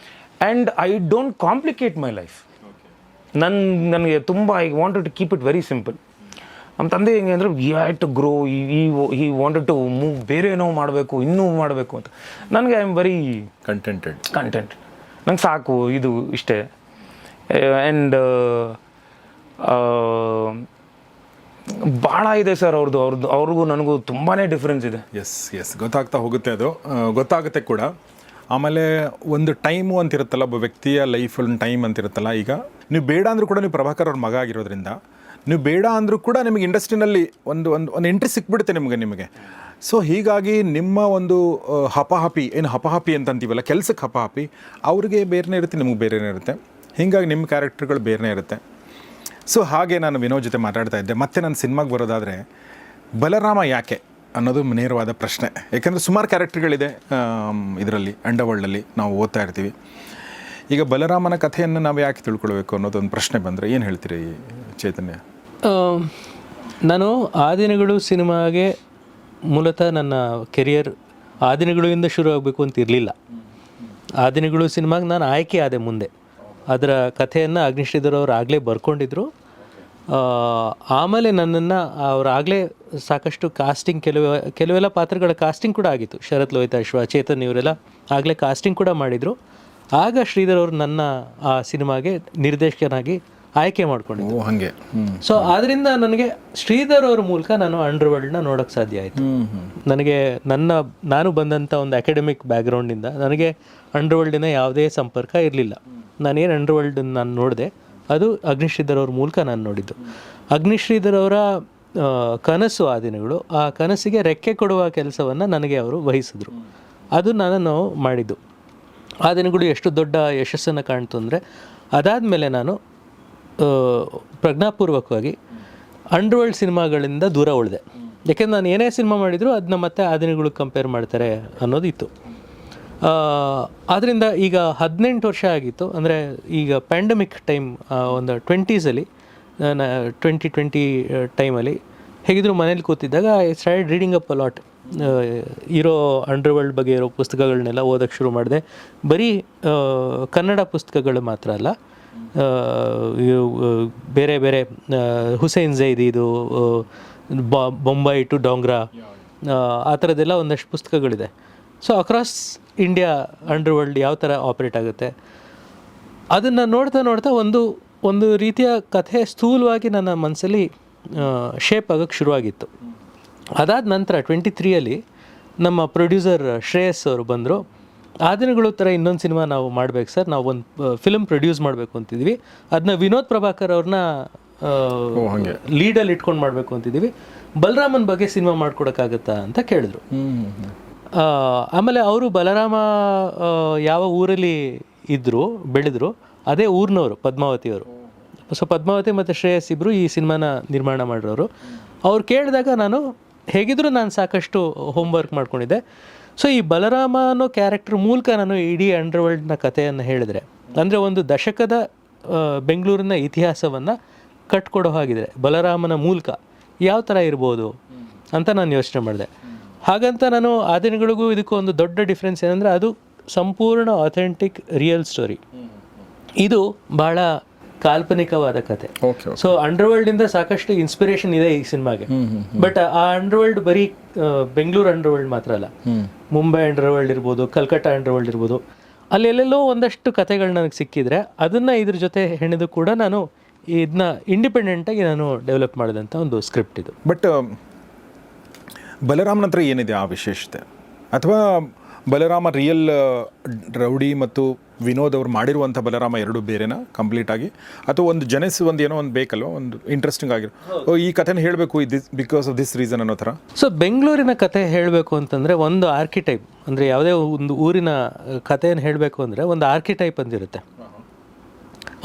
and I don't complicate my life. ನನಗೆ ತುಂಬ I wanted to keep it very simple. ನಮ್ಮ ತಂದೆ ಹೆಂಗೆ ಅಂದರೆ you had to grow, he wanted to move, ಬೇರೆ ಏನೋ ಮಾಡಬೇಕು, ಇನ್ನೂ ಮಾಡಬೇಕು ಅಂತ. ನನಗೆ ಐ ಆಮ್ ವೆರಿ ಕಂಟೆಂಟ್. ನಂಗೆ ಸಾಕು, ಇದು ಇಷ್ಟೇ. ಆ್ಯಂಡ್ ಭಾಳ ಇದೆ ಸರ್ ಅವ್ರಿಗೂ ನನಗೂ ತುಂಬಾ ಡಿಫ್ರೆನ್ಸ್ ಇದೆ. ಎಸ್ ಗೊತ್ತಾಗ್ತಾ ಹೋಗುತ್ತೆ, ಅದು ಗೊತ್ತಾಗುತ್ತೆ ಕೂಡ. ಆಮೇಲೆ ಒಂದು ಟೈಮು ಅಂತಿರುತ್ತಲ್ಲ, ಒಬ್ಬ ವ್ಯಕ್ತಿಯ ಲೈಫಲ್ಲಿ ಟೈಮ್ ಅಂತಿರುತ್ತಲ್ಲ. ಈಗ ನೀವು ಬೇಡ ಅಂದರೂ ಕೂಡ, ನೀವು ಪ್ರಭಾಕರ್ ಅವ್ರ ಮಗ ಆಗಿರೋದ್ರಿಂದ ನೀವು ಬೇಡ ಅಂದರೂ ಕೂಡ ನಿಮಗೆ ಇಂಡಸ್ಟ್ರಿನಲ್ಲಿ ಒಂದು ಎಂಟ್ರಿ ಸಿಕ್ಬಿಡುತ್ತೆ ನಿಮಗೆ. ಸೊ ಹೀಗಾಗಿ ನಿಮ್ಮ ಒಂದು ಹಪಾಹಪಿ ಅಂತಂತೀವಲ್ಲ, ಕೆಲಸಕ್ಕೆ ಹಪಾಹಪಿ, ಅವ್ರಿಗೆ ಬೇರೆನೇ ಇರುತ್ತೆ, ನಿಮಗೆ ಬೇರೆನೇ ಇರುತ್ತೆ. ಹೀಗಾಗಿ ನಿಮ್ಮ ಕ್ಯಾರೆಕ್ಟರ್ಗಳು ಬೇರೆನೇ ಇರುತ್ತೆ. ಸೊ ಹಾಗೆ ನಾನು ವಿನೋದ್ ಜೊತೆ ಮಾತಾಡ್ತಾ ಇದ್ದೆ. ಮತ್ತೆ ನಾನು ಸಿನಿಮಾಗೆ ಬರೋದಾದರೆ, ಬಲರಾಮ ಯಾಕೆ ಅನ್ನೋದು ನೇರವಾದ ಪ್ರಶ್ನೆ. ಯಾಕೆಂದರೆ ಸುಮಾರು ಕ್ಯಾರೆಕ್ಟರ್ಗಳಿದೆ ಇದರಲ್ಲಿ, ಅಂಡರ್ವರ್ಲ್ಡಲ್ಲಿ ನಾವು ಓದ್ತಾ ಇರ್ತೀವಿ. ಈಗ ಬಲರಾಮನ ಕಥೆಯನ್ನು ನಾವು ಯಾಕೆ ತಿಳ್ಕೊಳ್ಬೇಕು ಅನ್ನೋದೊಂದು ಪ್ರಶ್ನೆ ಬಂದರೆ ಏನು ಹೇಳ್ತೀರಿ ಚೈತನ್ಯ? ನಾನು ಆ ದಿನಗಳು ಸಿನಿಮಾಗೆ ಮೂಲತಃ ನನ್ನ ಕೆರಿಯರ್ ಆ ದಿನಗಳಿಂದ ಶುರು ಆಗಬೇಕು ಅಂತ ಇರಲಿಲ್ಲ. ಆ ದಿನಗಳು ಸಿನಿಮಾಗೆ ನಾನು ಆಯ್ಕೆ ಆದೆ ಮುಂದೆ. ಅದರ ಕಥೆಯನ್ನು ಅಗ್ನಿಶ್ರೀಧರ್ ಅವರು ಆಗಲೇ ಬರ್ಕೊಂಡಿದ್ರು. ಆಮೇಲೆ ನನ್ನನ್ನು ಅವರಾಗಲೇ ಸಾಕಷ್ಟು ಕಾಸ್ಟಿಂಗ್, ಕೆಲವೆಲ್ಲ ಪಾತ್ರಗಳ ಕಾಸ್ಟಿಂಗ್ ಕೂಡ ಆಗಿತ್ತು. ಶರತ್ ಲೋಹಿತ ಅಶ್ವ, ಚೇತನ್ ಇವರೆಲ್ಲ ಆಗಲೇ ಕಾಸ್ಟಿಂಗ್ ಕೂಡ ಮಾಡಿದರು. ಆಗ ಶ್ರೀಧರ್ ಅವರು ನನ್ನ ಆ ಸಿನಿಮಾಗೆ ನಿರ್ದೇಶಕನಾಗಿ ಆಯ್ಕೆ ಮಾಡ್ಕೊಂಡಿದ್ದು. ಹಾಗೆ. ಸೊ ಆದ್ದರಿಂದ ನನಗೆ ಶ್ರೀಧರ್ ಅವ್ರ ಮೂಲಕ ನಾನು ಅಂಡರ್ವರ್ಲ್ಡ್ನ ನೋಡೋಕ್ಕೆ ಸಾಧ್ಯ ಆಯಿತು. ನನಗೆ ನಾನು ಬಂದಂಥ ಒಂದು ಅಕಾಡೆಮಿಕ್ ಬ್ಯಾಕ್ಗ್ರೌಂಡಿಂದ ನನಗೆ ಅಂಡರ್ವರ್ಲ್ಡಿನ ಯಾವುದೇ ಸಂಪರ್ಕ ಇರಲಿಲ್ಲ. ನಾನೇನು ಅಂಡರ್ವರ್ಲ್ಡ್ ನಾನು ನೋಡಿದೆ ಅದು ಅಗ್ನಿಶ್ರೀಧರ್ ಅವ್ರ ಮೂಲಕ ನಾನು ನೋಡಿದ್ದು. ಅಗ್ನಿಶ್ರೀಧರ್ ಅವರ ಕನಸು ಆ ದಿನಗಳು, ಆ ಕನಸಿಗೆ ರೆಕ್ಕೆ ಕೊಡುವ ಕೆಲಸವನ್ನು ನನಗೆ ಅವರು ವಹಿಸಿದ್ರು. ಅದು ನಾನು ಮಾಡಿದ್ದು. ಆ ದಿನಗಳು ಎಷ್ಟು ದೊಡ್ಡ ಯಶಸ್ಸನ್ನು ಕಾಣ್ತು ಅಂದರೆ ಅದಾದಮೇಲೆ ನಾನು ಪ್ರಜ್ಞಾಪೂರ್ವಕವಾಗಿ ಅಂಡರ್ವರ್ಲ್ಡ್ ಸಿನಿಮಾಗಳಿಂದ ದೂರ ಉಳಿದೆ. ಯಾಕೆಂದ್ರೆ ನಾನು ಏನೇ ಸಿನಿಮಾ ಮಾಡಿದರೂ ಅದನ್ನ ಮತ್ತೆ ಆ ದಿನಗಳಿಗೆ ಕಂಪೇರ್ ಮಾಡ್ತಾರೆ ಅನ್ನೋದಿತ್ತು. ಆದ್ದರಿಂದ ಈಗ 18 ವರ್ಷ ಆಗಿತ್ತು. ಅಂದರೆ ಈಗ ಪ್ಯಾಂಡಮಿಕ್ ಟೈಮ್ ಒಂದು 20s 2020 ಟೈಮಲ್ಲಿ ಹೇಗಿದ್ರು ಮನೇಲಿ ಕೂತಿದ್ದಾಗ I started reading up a lot. ಇರೋ ಅಂಡರ್ವರ್ಲ್ಡ್ ಬಗ್ಗೆ ಇರೋ ಪುಸ್ತಕಗಳನ್ನೆಲ್ಲ ಓದೋಕ್ಕೆ ಶುರು ಮಾಡಿದೆ. ಬರೀ ಕನ್ನಡ ಪುಸ್ತಕಗಳು ಮಾತ್ರ ಅಲ್ಲ, ಬೇರೆ ಬೇರೆ ಹುಸೇನ್ ಝೈದಿದು ಬೊಂಬೈ ಟು ಡೋಂಗ್ರಾ ಆ ಥರದ್ದೆಲ್ಲ ಒಂದಷ್ಟು ಪುಸ್ತಕಗಳಿದೆ. ಸೊ ಅಕ್ರಾಸ್ ಇಂಡಿಯಾ ಅಂಡರ್ವರ್ಲ್ಡ್ ಯಾವ ಥರ ಆಪ್ರೇಟ್ ಆಗುತ್ತೆ ಅದನ್ನು ನೋಡ್ತಾ ನೋಡ್ತಾ ಒಂದು ರೀತಿಯ ಕಥೆ ಸ್ಥೂಲವಾಗಿ ನನ್ನ ಮನಸ್ಸಲ್ಲಿ ಶೇಪ್ ಆಗೋಕ್ಕೆ ಶುರುವಾಗಿತ್ತು. ಅದಾದ ನಂತರ 23 ನಮ್ಮ ಪ್ರೊಡ್ಯೂಸರ್ ಶ್ರೇಯಸ್ ಅವರು ಬಂದರು. ಆ ದಿನಗಳು ಥರ ಇನ್ನೊಂದು ಸಿನಿಮಾ ನಾವು ಮಾಡ್ಬೇಕು ಸರ್, ನಾವು ಒಂದು ಫಿಲ್ಮ್ ಪ್ರೊಡ್ಯೂಸ್ ಮಾಡಬೇಕು ಅಂತಿದ್ವಿ, ಅದನ್ನ ವಿನೋದ್ ಪ್ರಭಾಕರ್ ಅವ್ರನ್ನ ಲೀಡಲ್ಲಿ ಇಟ್ಕೊಂಡು ಮಾಡಬೇಕು ಅಂತಿದ್ದೀವಿ, ಬಲರಾಮನ್ ಬಗ್ಗೆ ಸಿನಿಮಾ ಮಾಡ್ಕೊಡೋಕ್ಕಾಗತ್ತಾ ಅಂತ ಕೇಳಿದ್ರು. ಆಮೇಲೆ ಅವರು ಬಲರಾಮ ಯಾವ ಊರಲ್ಲಿ ಇದ್ದರು ಬೆಳೆದ್ರು ಅದೇ ಊರಿನವರು, ಪದ್ಮಾವತಿಯವರು. ಸೊ ಪದ್ಮಾವತಿ ಮತ್ತು ಶ್ರೇಯಸ್ ಇಬ್ಬರು ಈ ಸಿನಿಮಾನ ನಿರ್ಮಾಣ ಮಾಡಿರೋರು. ಅವ್ರು ಕೇಳಿದಾಗ ಹೇಗಿದ್ರು ನಾನು ಸಾಕಷ್ಟು ಹೋಮ್ವರ್ಕ್ ಮಾಡ್ಕೊಂಡಿದ್ದೆ. ಸೊ ಈ ಬಲರಾಮ ಅನ್ನೋ ಕ್ಯಾರೆಕ್ಟರ್ ಮೂಲಕ ನಾನು ಇಡೀ ಅಂಡರ್ವರ್ಲ್ಡ್ನ ಕಥೆಯನ್ನು ಹೇಳಿದ್ರೆ, ಅಂದರೆ ಒಂದು ದಶಕದ ಬೆಂಗಳೂರಿನ ಇತಿಹಾಸವನ್ನು ಕಟ್ಕೊಡೋ ಹಾಗಿದ್ರೆ ಬಲರಾಮನ ಮೂಲಕ ಯಾವ ಥರ ಇರ್ಬೋದು ಅಂತ ನಾನು ಯೋಚನೆ ಮಾಡಿದೆ. ಹಾಗಂತ ನಾನು ಆ ದಿನಗಳಿಗೂ ಇದಕ್ಕೂ ಒಂದು ದೊಡ್ಡ ಡಿಫ್ರೆನ್ಸ್ ಏನಂದರೆ ಅದು ಸಂಪೂರ್ಣ ಅಥೆಂಟಿಕ್ ರಿಯಲ್ ಸ್ಟೋರಿ. ಇದು ಭಾಳ ಕಾಲ್ಪನಿಕವಾದ ಕತೆ. ಸೊ ಅಂಡರ್ವರ್ಲ್ಡಿಂದ ಸಾಕಷ್ಟು ಇನ್ಸ್ಪಿರೇಷನ್ ಇದೆ ಈ ಸಿನಿಮಾಗೆ. ಬಟ್ ಆ ಅಂಡರ್ವರ್ಲ್ಡ್ ಬರೀ ಬೆಂಗಳೂರು ಅಂಡರ್ವರ್ಲ್ಡ್ ಮಾತ್ರ ಅಲ್ಲ, ಮುಂಬೈ ಅಂಡರ್ವರ್ಲ್ಡ್ ಇರ್ಬೋದು, ಕಲ್ಕಟ್ಟ ಅಂಡರ್ವರ್ಲ್ಡ್ ಇರ್ಬೋದು, ಅಲ್ಲೆಲ್ಲೆಲ್ಲೋ ಒಂದಷ್ಟು ಕತೆಗಳು ನನಗೆ ಸಿಕ್ಕಿದ್ರೆ ಅದನ್ನು ಇದ್ರ ಜೊತೆ ಹೆಣೆದು ಕೂಡ ನಾನು ಇದನ್ನ ಇಂಡಿಪೆಂಡೆಂಟಾಗಿ ನಾನು ಡೆವಲಪ್ ಮಾಡಿದಂಥ ಒಂದು ಸ್ಕ್ರಿಪ್ಟ್ ಇದು. ಬಟ್ ಬಲರಾಮನ ಹತ್ರ ಏನಿದೆ ಆ ವಿಶೇಷತೆ? ಅಥವಾ ಬಲರಾಮ ರಿಯಲ್ ರೌಡಿ ಮತ್ತು ವಿನೋದ್ ಅವ್ರು ಮಾಡಿರುವಂಥ ಬಲರಾಮ ಎರಡು ಬೇರೆನಾ ಕಂಪ್ಲೀಟಾಗಿ? ಅಥವಾ ಒಂದು ಏನೋ ಒಂದು ಬೇಕಲ್ವ, ಒಂದು ಇಂಟ್ರೆಸ್ಟಿಂಗ್ ಆಗಿರೋ ಈ ಕಥೆನ ಹೇಳಬೇಕು ಬಿಕಾಸ್ ಆಫ್ ದಿಸ್ ರೀಸನ್ ಅನ್ನೋ ಥರ? ಸೊ ಬೆಂಗಳೂರಿನ ಕತೆ ಹೇಳಬೇಕು ಅಂತಂದರೆ ಒಂದು ಆರ್ಕಿಟೈಪ್, ಅಂದರೆ ಯಾವುದೇ ಒಂದು ಊರಿನ ಕಥೆಯನ್ನು ಹೇಳಬೇಕು ಅಂದರೆ ಒಂದು ಆರ್ಕಿಟೈಪ್ ಅಂತಿರುತ್ತೆ,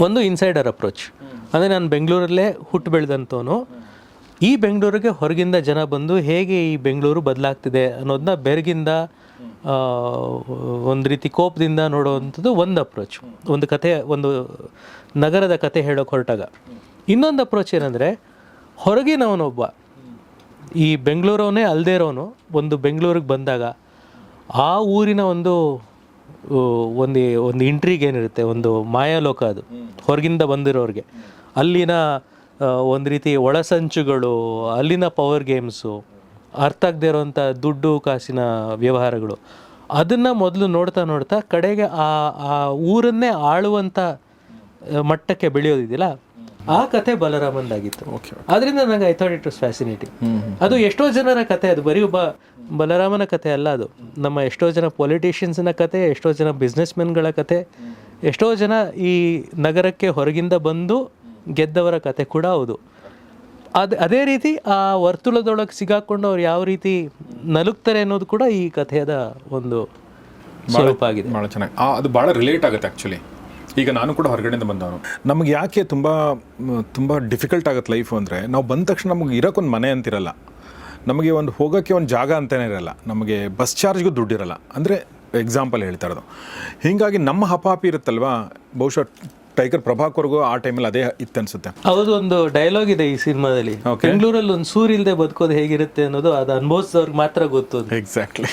ಒಂದು ಇನ್ಸೈಡರ್ ಅಪ್ರೋಚ್. ಅಂದರೆ ನಾನು ಬೆಂಗಳೂರಲ್ಲೇ ಹುಟ್ಟು ಬೆಳೆದಂಥವನು ಈ ಬೆಂಗಳೂರಿಗೆ ಹೊರಗಿಂದ ಜನ ಬಂದು ಹೇಗೆ ಈ ಬೆಂಗಳೂರು ಬದಲಾಗ್ತಿದೆ ಅನ್ನೋದನ್ನ ಬೆರಗಿಂದ ಒಂದು ರೀತಿ ಕೋಪದಿಂದ ನೋಡುವಂಥದ್ದು ಒಂದು ಅಪ್ರೋಚ್, ಒಂದು ಕಥೆ, ಒಂದು ನಗರದ ಕತೆ ಹೇಳೋಕೆ ಹೊರಟಾಗ. ಇನ್ನೊಂದು ಅಪ್ರೋಚ್ ಏನಂದರೆ ಹೊರಗಿನವನೊಬ್ಬ ಈ ಬೆಂಗಳೂರವನೇ ಅಲ್ಲದೇ ಇರೋನು ಒಂದು ಬೆಂಗಳೂರಿಗೆ ಬಂದಾಗ ಆ ಊರಿನ ಒಂದು ಇಂಟ್ರಿಗ್ ಏನಿರುತ್ತೆ, ಒಂದು ಮಾಯಾಲೋಕ ಅದು ಹೊರಗಿಂದ ಬಂದಿರೋರಿಗೆ. ಅಲ್ಲಿನ ಒಂದು ರೀತಿ ಒಳಸಂಚುಗಳು, ಅಲ್ಲಿನ ಪವರ್ ಗೇಮ್ಸು, ಅರ್ಥ ಆಗದೆ ಇರೋವಂಥ ದುಡ್ಡು ಕಾಸಿನ ವ್ಯವಹಾರಗಳು, ಅದನ್ನು ಮೊದಲು ನೋಡ್ತಾ ನೋಡ್ತಾ ಕಡೆಗೆ ಆ ಊರನ್ನೇ ಆಳುವಂಥ ಮಟ್ಟಕ್ಕೆ ಬೆಳೆಯೋದಿದೆಯಲ್ಲ, ಆ ಕತೆ ಬಲರಾಮಂದಾಗಿತ್ತು. ಅದರಿಂದ ನನಗೆ I thought it was fascinating. ಅದು ಎಷ್ಟೋ ಜನರ ಕತೆ, ಅದು ಬರೀ ಒಬ್ಬ ಬಲರಾಮನ ಕತೆ ಅಲ್ಲ, ಅದು ನಮ್ಮ ಎಷ್ಟೋ ಜನ ಪೊಲಿಟಿಷಿಯನ್ಸ್ನ ಕತೆ, ಎಷ್ಟೋ ಜನ ಬಿಸ್ನೆಸ್ ಮೆನ್ಗಳ ಕತೆ, ಎಷ್ಟೋ ಜನ ಈ ನಗರಕ್ಕೆ ಹೊರಗಿಂದ ಬಂದು ಗೆದ್ದವರ ಕತೆ ಕೂಡ ಹೌದು. ಅದೇ ರೀತಿ ಆ ವರ್ತುಲದೊಳಗೆ ಸಿಗಾಕೊಂಡು ಅವ್ರು ಯಾವ ರೀತಿ ನಲುಗ್ತಾರೆ ಅನ್ನೋದು ಕೂಡ ಈ ಕಥೆಯದ ಒಂದು ಸ್ವರೂಪ ಆಗಿದೆ. ಭಾಳ ಚೆನ್ನಾಗಿ ಅದು ಭಾಳ ರಿಲೇಟ್ ಆಗುತ್ತೆ ಆ್ಯಕ್ಚುಲಿ. ಈಗ ನಾನು ಕೂಡ ಹೊರಗಡೆಯಿಂದ ಬಂದವನು. ನಮಗೆ ಯಾಕೆ ತುಂಬ ಡಿಫಿಕಲ್ಟ್ ಆಗುತ್ತೆ ಲೈಫು ಅಂದರೆ, ನಾವು ಬಂದ ತಕ್ಷಣ ನಮಗೆ ಇರೋಕ್ಕೊಂದು ಮನೆ ಅಂತಿರಲ್ಲ, ನಮಗೆ ಒಂದು ಹೋಗೋಕ್ಕೆ ಒಂದು ಜಾಗ ಅಂತಲೇ ಇರಲ್ಲ, ನಮಗೆ ಬಸ್ ಚಾರ್ಜ್ಗೂ ದುಡ್ಡಿರಲ್ಲ. ಅಂದರೆ ಎಕ್ಸಾಂಪಲ್ ಹೇಳ್ತಾ ಇರೋದು. ಹೀಗಾಗಿ ನಮ್ಮ ಹಪಾಪಿ ಇರುತ್ತಲ್ವಾ, ಬಹುಶಃ ಟೈಗರ್ ಪ್ರಭಾಕರ್ಗೂ ಆ ಟೈಮಲ್ಲಿ ಅದೇ ಇತ್ತು ಅನ್ಸುತ್ತೆ. ಹೌದು, ಒಂದು ಡೈಲಾಗ್ ಇದೆ ಈ ಸಿನಿಮಾದಲ್ಲಿ, ಬೆಂಗಳೂರಲ್ಲಿ ಒಂದು ಸೂರು ಇಲ್ಲದೆ ಬದುಕೋದು ಹೇಗಿರುತ್ತೆ ಅನ್ನೋದು ಅದು ಅನುಭವಿಸಿದವ್ರಿಗೆ ಮಾತ್ರ ಗೊತ್ತು. ಎಕ್ಸಾಕ್ಟ್ಲಿ.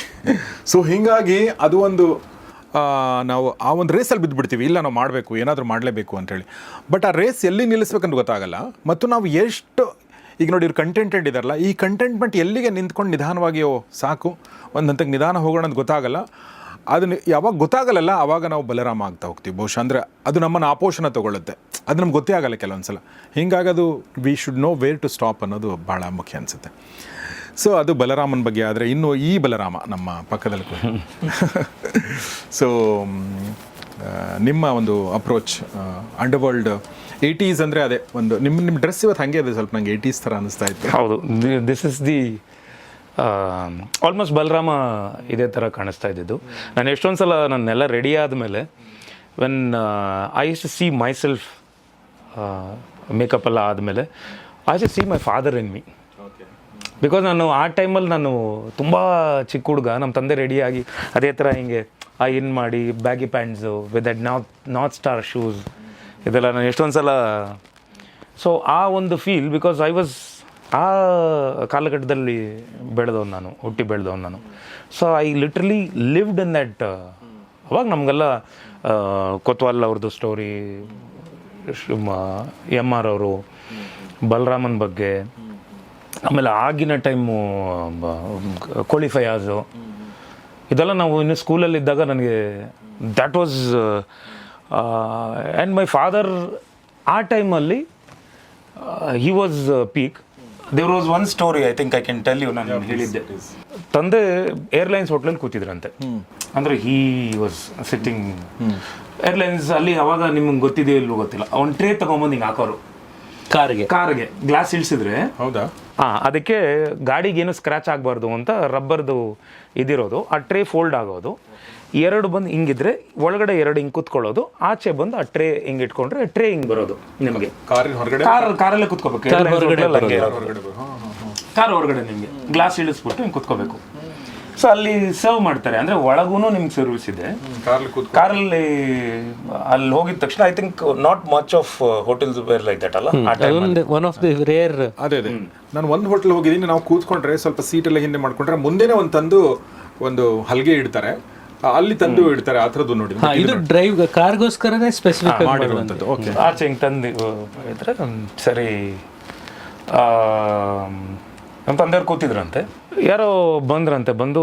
ಸೊ ಹೀಗಾಗಿ ಅದು ಒಂದು ನಾವು ಆ ಒಂದು ರೇಸಲ್ಲಿ ಬಿದ್ದುಬಿಡ್ತೀವಿ, ಇಲ್ಲ ನಾವು ಮಾಡಬೇಕು, ಏನಾದರೂ ಮಾಡಲೇಬೇಕು ಅಂತೇಳಿ. ಬಟ್ ಆ ರೇಸ್ ಎಲ್ಲಿ ನಿಲ್ಲಿಸ್ಬೇಕಂತ ಗೊತ್ತಾಗಲ್ಲ. ಮತ್ತು ನಾವು ಎಷ್ಟು ಈಗ ನೋಡಿ ಇವ್ರು ಕಂಟೆಂಟೆಡ್ ಇದಾರಲ್ಲ, ಈ ಕಂಟೆಂಟ್ಮೆಂಟ್ ಎಲ್ಲಿಗೆ ನಿಂತ್ಕೊಂಡು ನಿಧಾನವಾಗಿ ಸಾಕು ಒಂದು ಹಂತಕ್ಕೆ ನಿಧಾನ ಹೋಗೋಣ ಅಂತ ಗೊತ್ತಾಗಲ್ಲ. ಅದನ್ನು ಯಾವಾಗ ಗೊತ್ತಾಗಲ್ಲ ಆವಾಗ ನಾವು ಬಲರಾಮ ಆಗ್ತಾ ಹೋಗ್ತೀವಿ ಬಹುಶಃ. ಅಂದರೆ ಅದು ನಮ್ಮನ್ನು ಆಪೋಷಣ ತೊಗೊಳುತ್ತೆ, ಅದು ನಮ್ಗೆ ಗೊತ್ತೇ ಆಗಲ್ಲ ಕೆಲವೊಂದು ಸಲ. ಹೀಗಾಗಿ ಅದು we should know where to stop ಅನ್ನೋದು ಭಾಳ ಮುಖ್ಯ ಅನಿಸುತ್ತೆ. ಸೊ ಅದು ಬಲರಾಮನ ಬಗ್ಗೆ. ಆದರೆ ಇನ್ನು ಈ ಬಲರಾಮ ನಮ್ಮ ಪಕ್ಕದಲ್ಲಿ ಕೂಡ ಸೊ ನಿಮ್ಮ ಒಂದು ಅಪ್ರೋಚ್ ಅಂಡರ್ವರ್ಲ್ಡ್ 80s ಅಂದರೆ ಅದೇ ಒಂದು ನಿಮ್ಮ ಡ್ರೆಸ್ ಇವತ್ತು ಹಾಗೆ ಇದೆ, ಸ್ವಲ್ಪ ನನಗೆ 80s ಥರ ಅನ್ನಿಸ್ತಾ ಇತ್ತು. ಹೌದು, this is the almost Balarama ಇದೇ ಥರ ಕಾಣಿಸ್ತಾ ಇದ್ದಿದ್ದು. ನಾನು ಎಷ್ಟೊಂದು ಸಲ ನನ್ನೆಲ್ಲ ರೆಡಿ ಆದಮೇಲೆ when I use to see myself makeup ಎಲ್ಲ ಆದಮೇಲೆ I use to see my father in me. Because ನಾನು ಆ ಟೈಮಲ್ಲಿ ನಾನು ತುಂಬ ಚಿಕ್ಕ ಹುಡುಗ, ನಮ್ಮ ತಂದೆ ರೆಡಿಯಾಗಿ ಅದೇ ಥರ ಹಿಂಗೆ ಇನ್ ಮಾಡಿ baggy pants with that north star shoes ಇದೆಲ್ಲ ನಾನು ಎಷ್ಟೊಂದು ಸಲ. ಸೊ ಆ ಒಂದು ಫೀಲ್, ಬಿಕಾಸ್ ಐ ವಾಸ್ ಆ ಕಾಲಘಟ್ಟದಲ್ಲಿ ಬೆಳೆದವನು ನಾನು, ಹುಟ್ಟಿ ಬೆಳೆದವನು ನಾನು. So I literally lived in that. ಅವಾಗ ನಮಗೆಲ್ಲ ಕೊತ್ವಾಲ್ ಅವ್ರದ್ದು ಸ್ಟೋರಿ, ಎಮ್ ಆರ್ ಅವರು, ಬಲರಾಮನ್ ಬಗ್ಗೆ, ಆಮೇಲೆ ಆಗಿನ ಟೈಮು ಕೋಳಿ ಫಯಾಜು, ಇದೆಲ್ಲ ನಾವು ಇನ್ನು ಸ್ಕೂಲಲ್ಲಿದ್ದಾಗ ನನಗೆ that was and my father ಆ ಟೈಮಲ್ಲಿ he was peak. There was one story I think I can tell you. ನಾನು ಹೇಳಿದ್ದೆ, ತಂದೆ ಏರ್ಲೈನ್ಸ್ ಹೋಟ್ಲಲ್ಲಿ ಕೂತಿದ್ರಂತೆ. ಅಂದರೆ ಹೀ ವಾಸ್ ಸಿಟ್ಟಿಂಗ್ ಏರ್ಲೈನ್ಸ್ ಅಲ್ಲಿ. ಅವಾಗ ನಿಮ್ಗೆ ಗೊತ್ತಿದೆಯೋ ಇಲ್ಲವೋ ಗೊತ್ತಿಲ್ಲ, ಒಂದು ಟ್ರೇ ತೊಗೊಂಬಂದು ಹಿಂಗೆ ಹಾಕೋರು ಕಾರ್ಗೆ ಗ್ಲಾಸ್ ಇಳಿಸಿದ್ರೆ. ಹೌದಾ? ಅದಕ್ಕೆ ಗಾಡಿಗೆ ಏನು ಸ್ಕ್ರ್ಯಾಚ್ ಆಗಬಾರ್ದು ಅಂತ ರಬ್ಬರ್ದು ಇದಿರೋದು, ಆ ಟ್ರೇ ಫೋಲ್ಡ್ ಆಗೋದು, ಎರಡು ಬಂದು ಹಿಂಗಿದ್ರೆ ಒಳಗಡೆ ಎರಡು ಹಿಂಗೆ ಕೂತ್ಕೊಳ್ಳೋದು, ಆಚೆ ಬಂದು ಆ ಟ್ರೇ ಹಿಂಗೆ ಇಟ್ಕೊಂಡ್ರೆ ಟ್ರೇ ಹಿಂಗೆ ಬರೋದು ನಿಮಗೆ. ಕಾರಲ್ಲೇ ಕೂತ್ಕೋಬೇಕು, ಕಾರ್ ಹೊರಗಡೆ ನಿಮಗೆ ಗ್ಲಾಸ್ ಇಳಿಸ್ಬಿಟ್ಟು ಹಿಂಗೆ ಕೂತ್ಕೋಬೇಕು. ಸೊ ಅಲ್ಲಿ ಸರ್ವ್ ಮಾಡ್ತಾರೆ, ಅಂದರೆ ಒಳಗೂ ನಿಮ್ಗೆ ಸರ್ವಿಸ್ ಇದೆ. ಕಾರಲ್ಲಿ ಅಲ್ಲಿ ಹೋಗಿದ ತಕ್ಷಣ I think not much of hotels where like that ಅಲ್ಲ. One of the rare. ಅದೇ ನಾನು ಒಂದು ಹೋಟ್ಲ್ ಹೋಗಿದ್ದೀನಿ, ನಾವು ಕೂತ್ಕೊಂಡ್ರೆ ಸ್ವಲ್ಪ ಸೀಟೆಲ್ಲ ಹಿಂದೆ ಮಾಡ್ಕೊಂಡ್ರೆ ಮುಂದೆನೇ ಒಂದು ತಂದು ಒಂದು ಹಲ್ಗೆ ಇಡ್ತಾರೆ, ಅಲ್ಲಿ ತಂದು ಇಡ್ತಾರೆ. ಆ ಥರದ್ದು ನೋಡಿ, ಇದು ಡ್ರೈವ್ ಕಾರ್ಗೋಸ್ಕರನೇ ಸ್ಪೆಸಿಫಿಕ್ ಮಾಡಿರುವಂಥದ್ದು. ಓಕೆ, ಆಚೆ ಹಿಂಗೆ ತಂದು ಇದ್ರೆ ಸರಿ. ನಮ್ಮ ತಂದೆಯವ್ರು ಕೂತಿದ್ರಂತೆ, ಯಾರೋ ಬಂದ್ರಂತೆ. ಬಂದು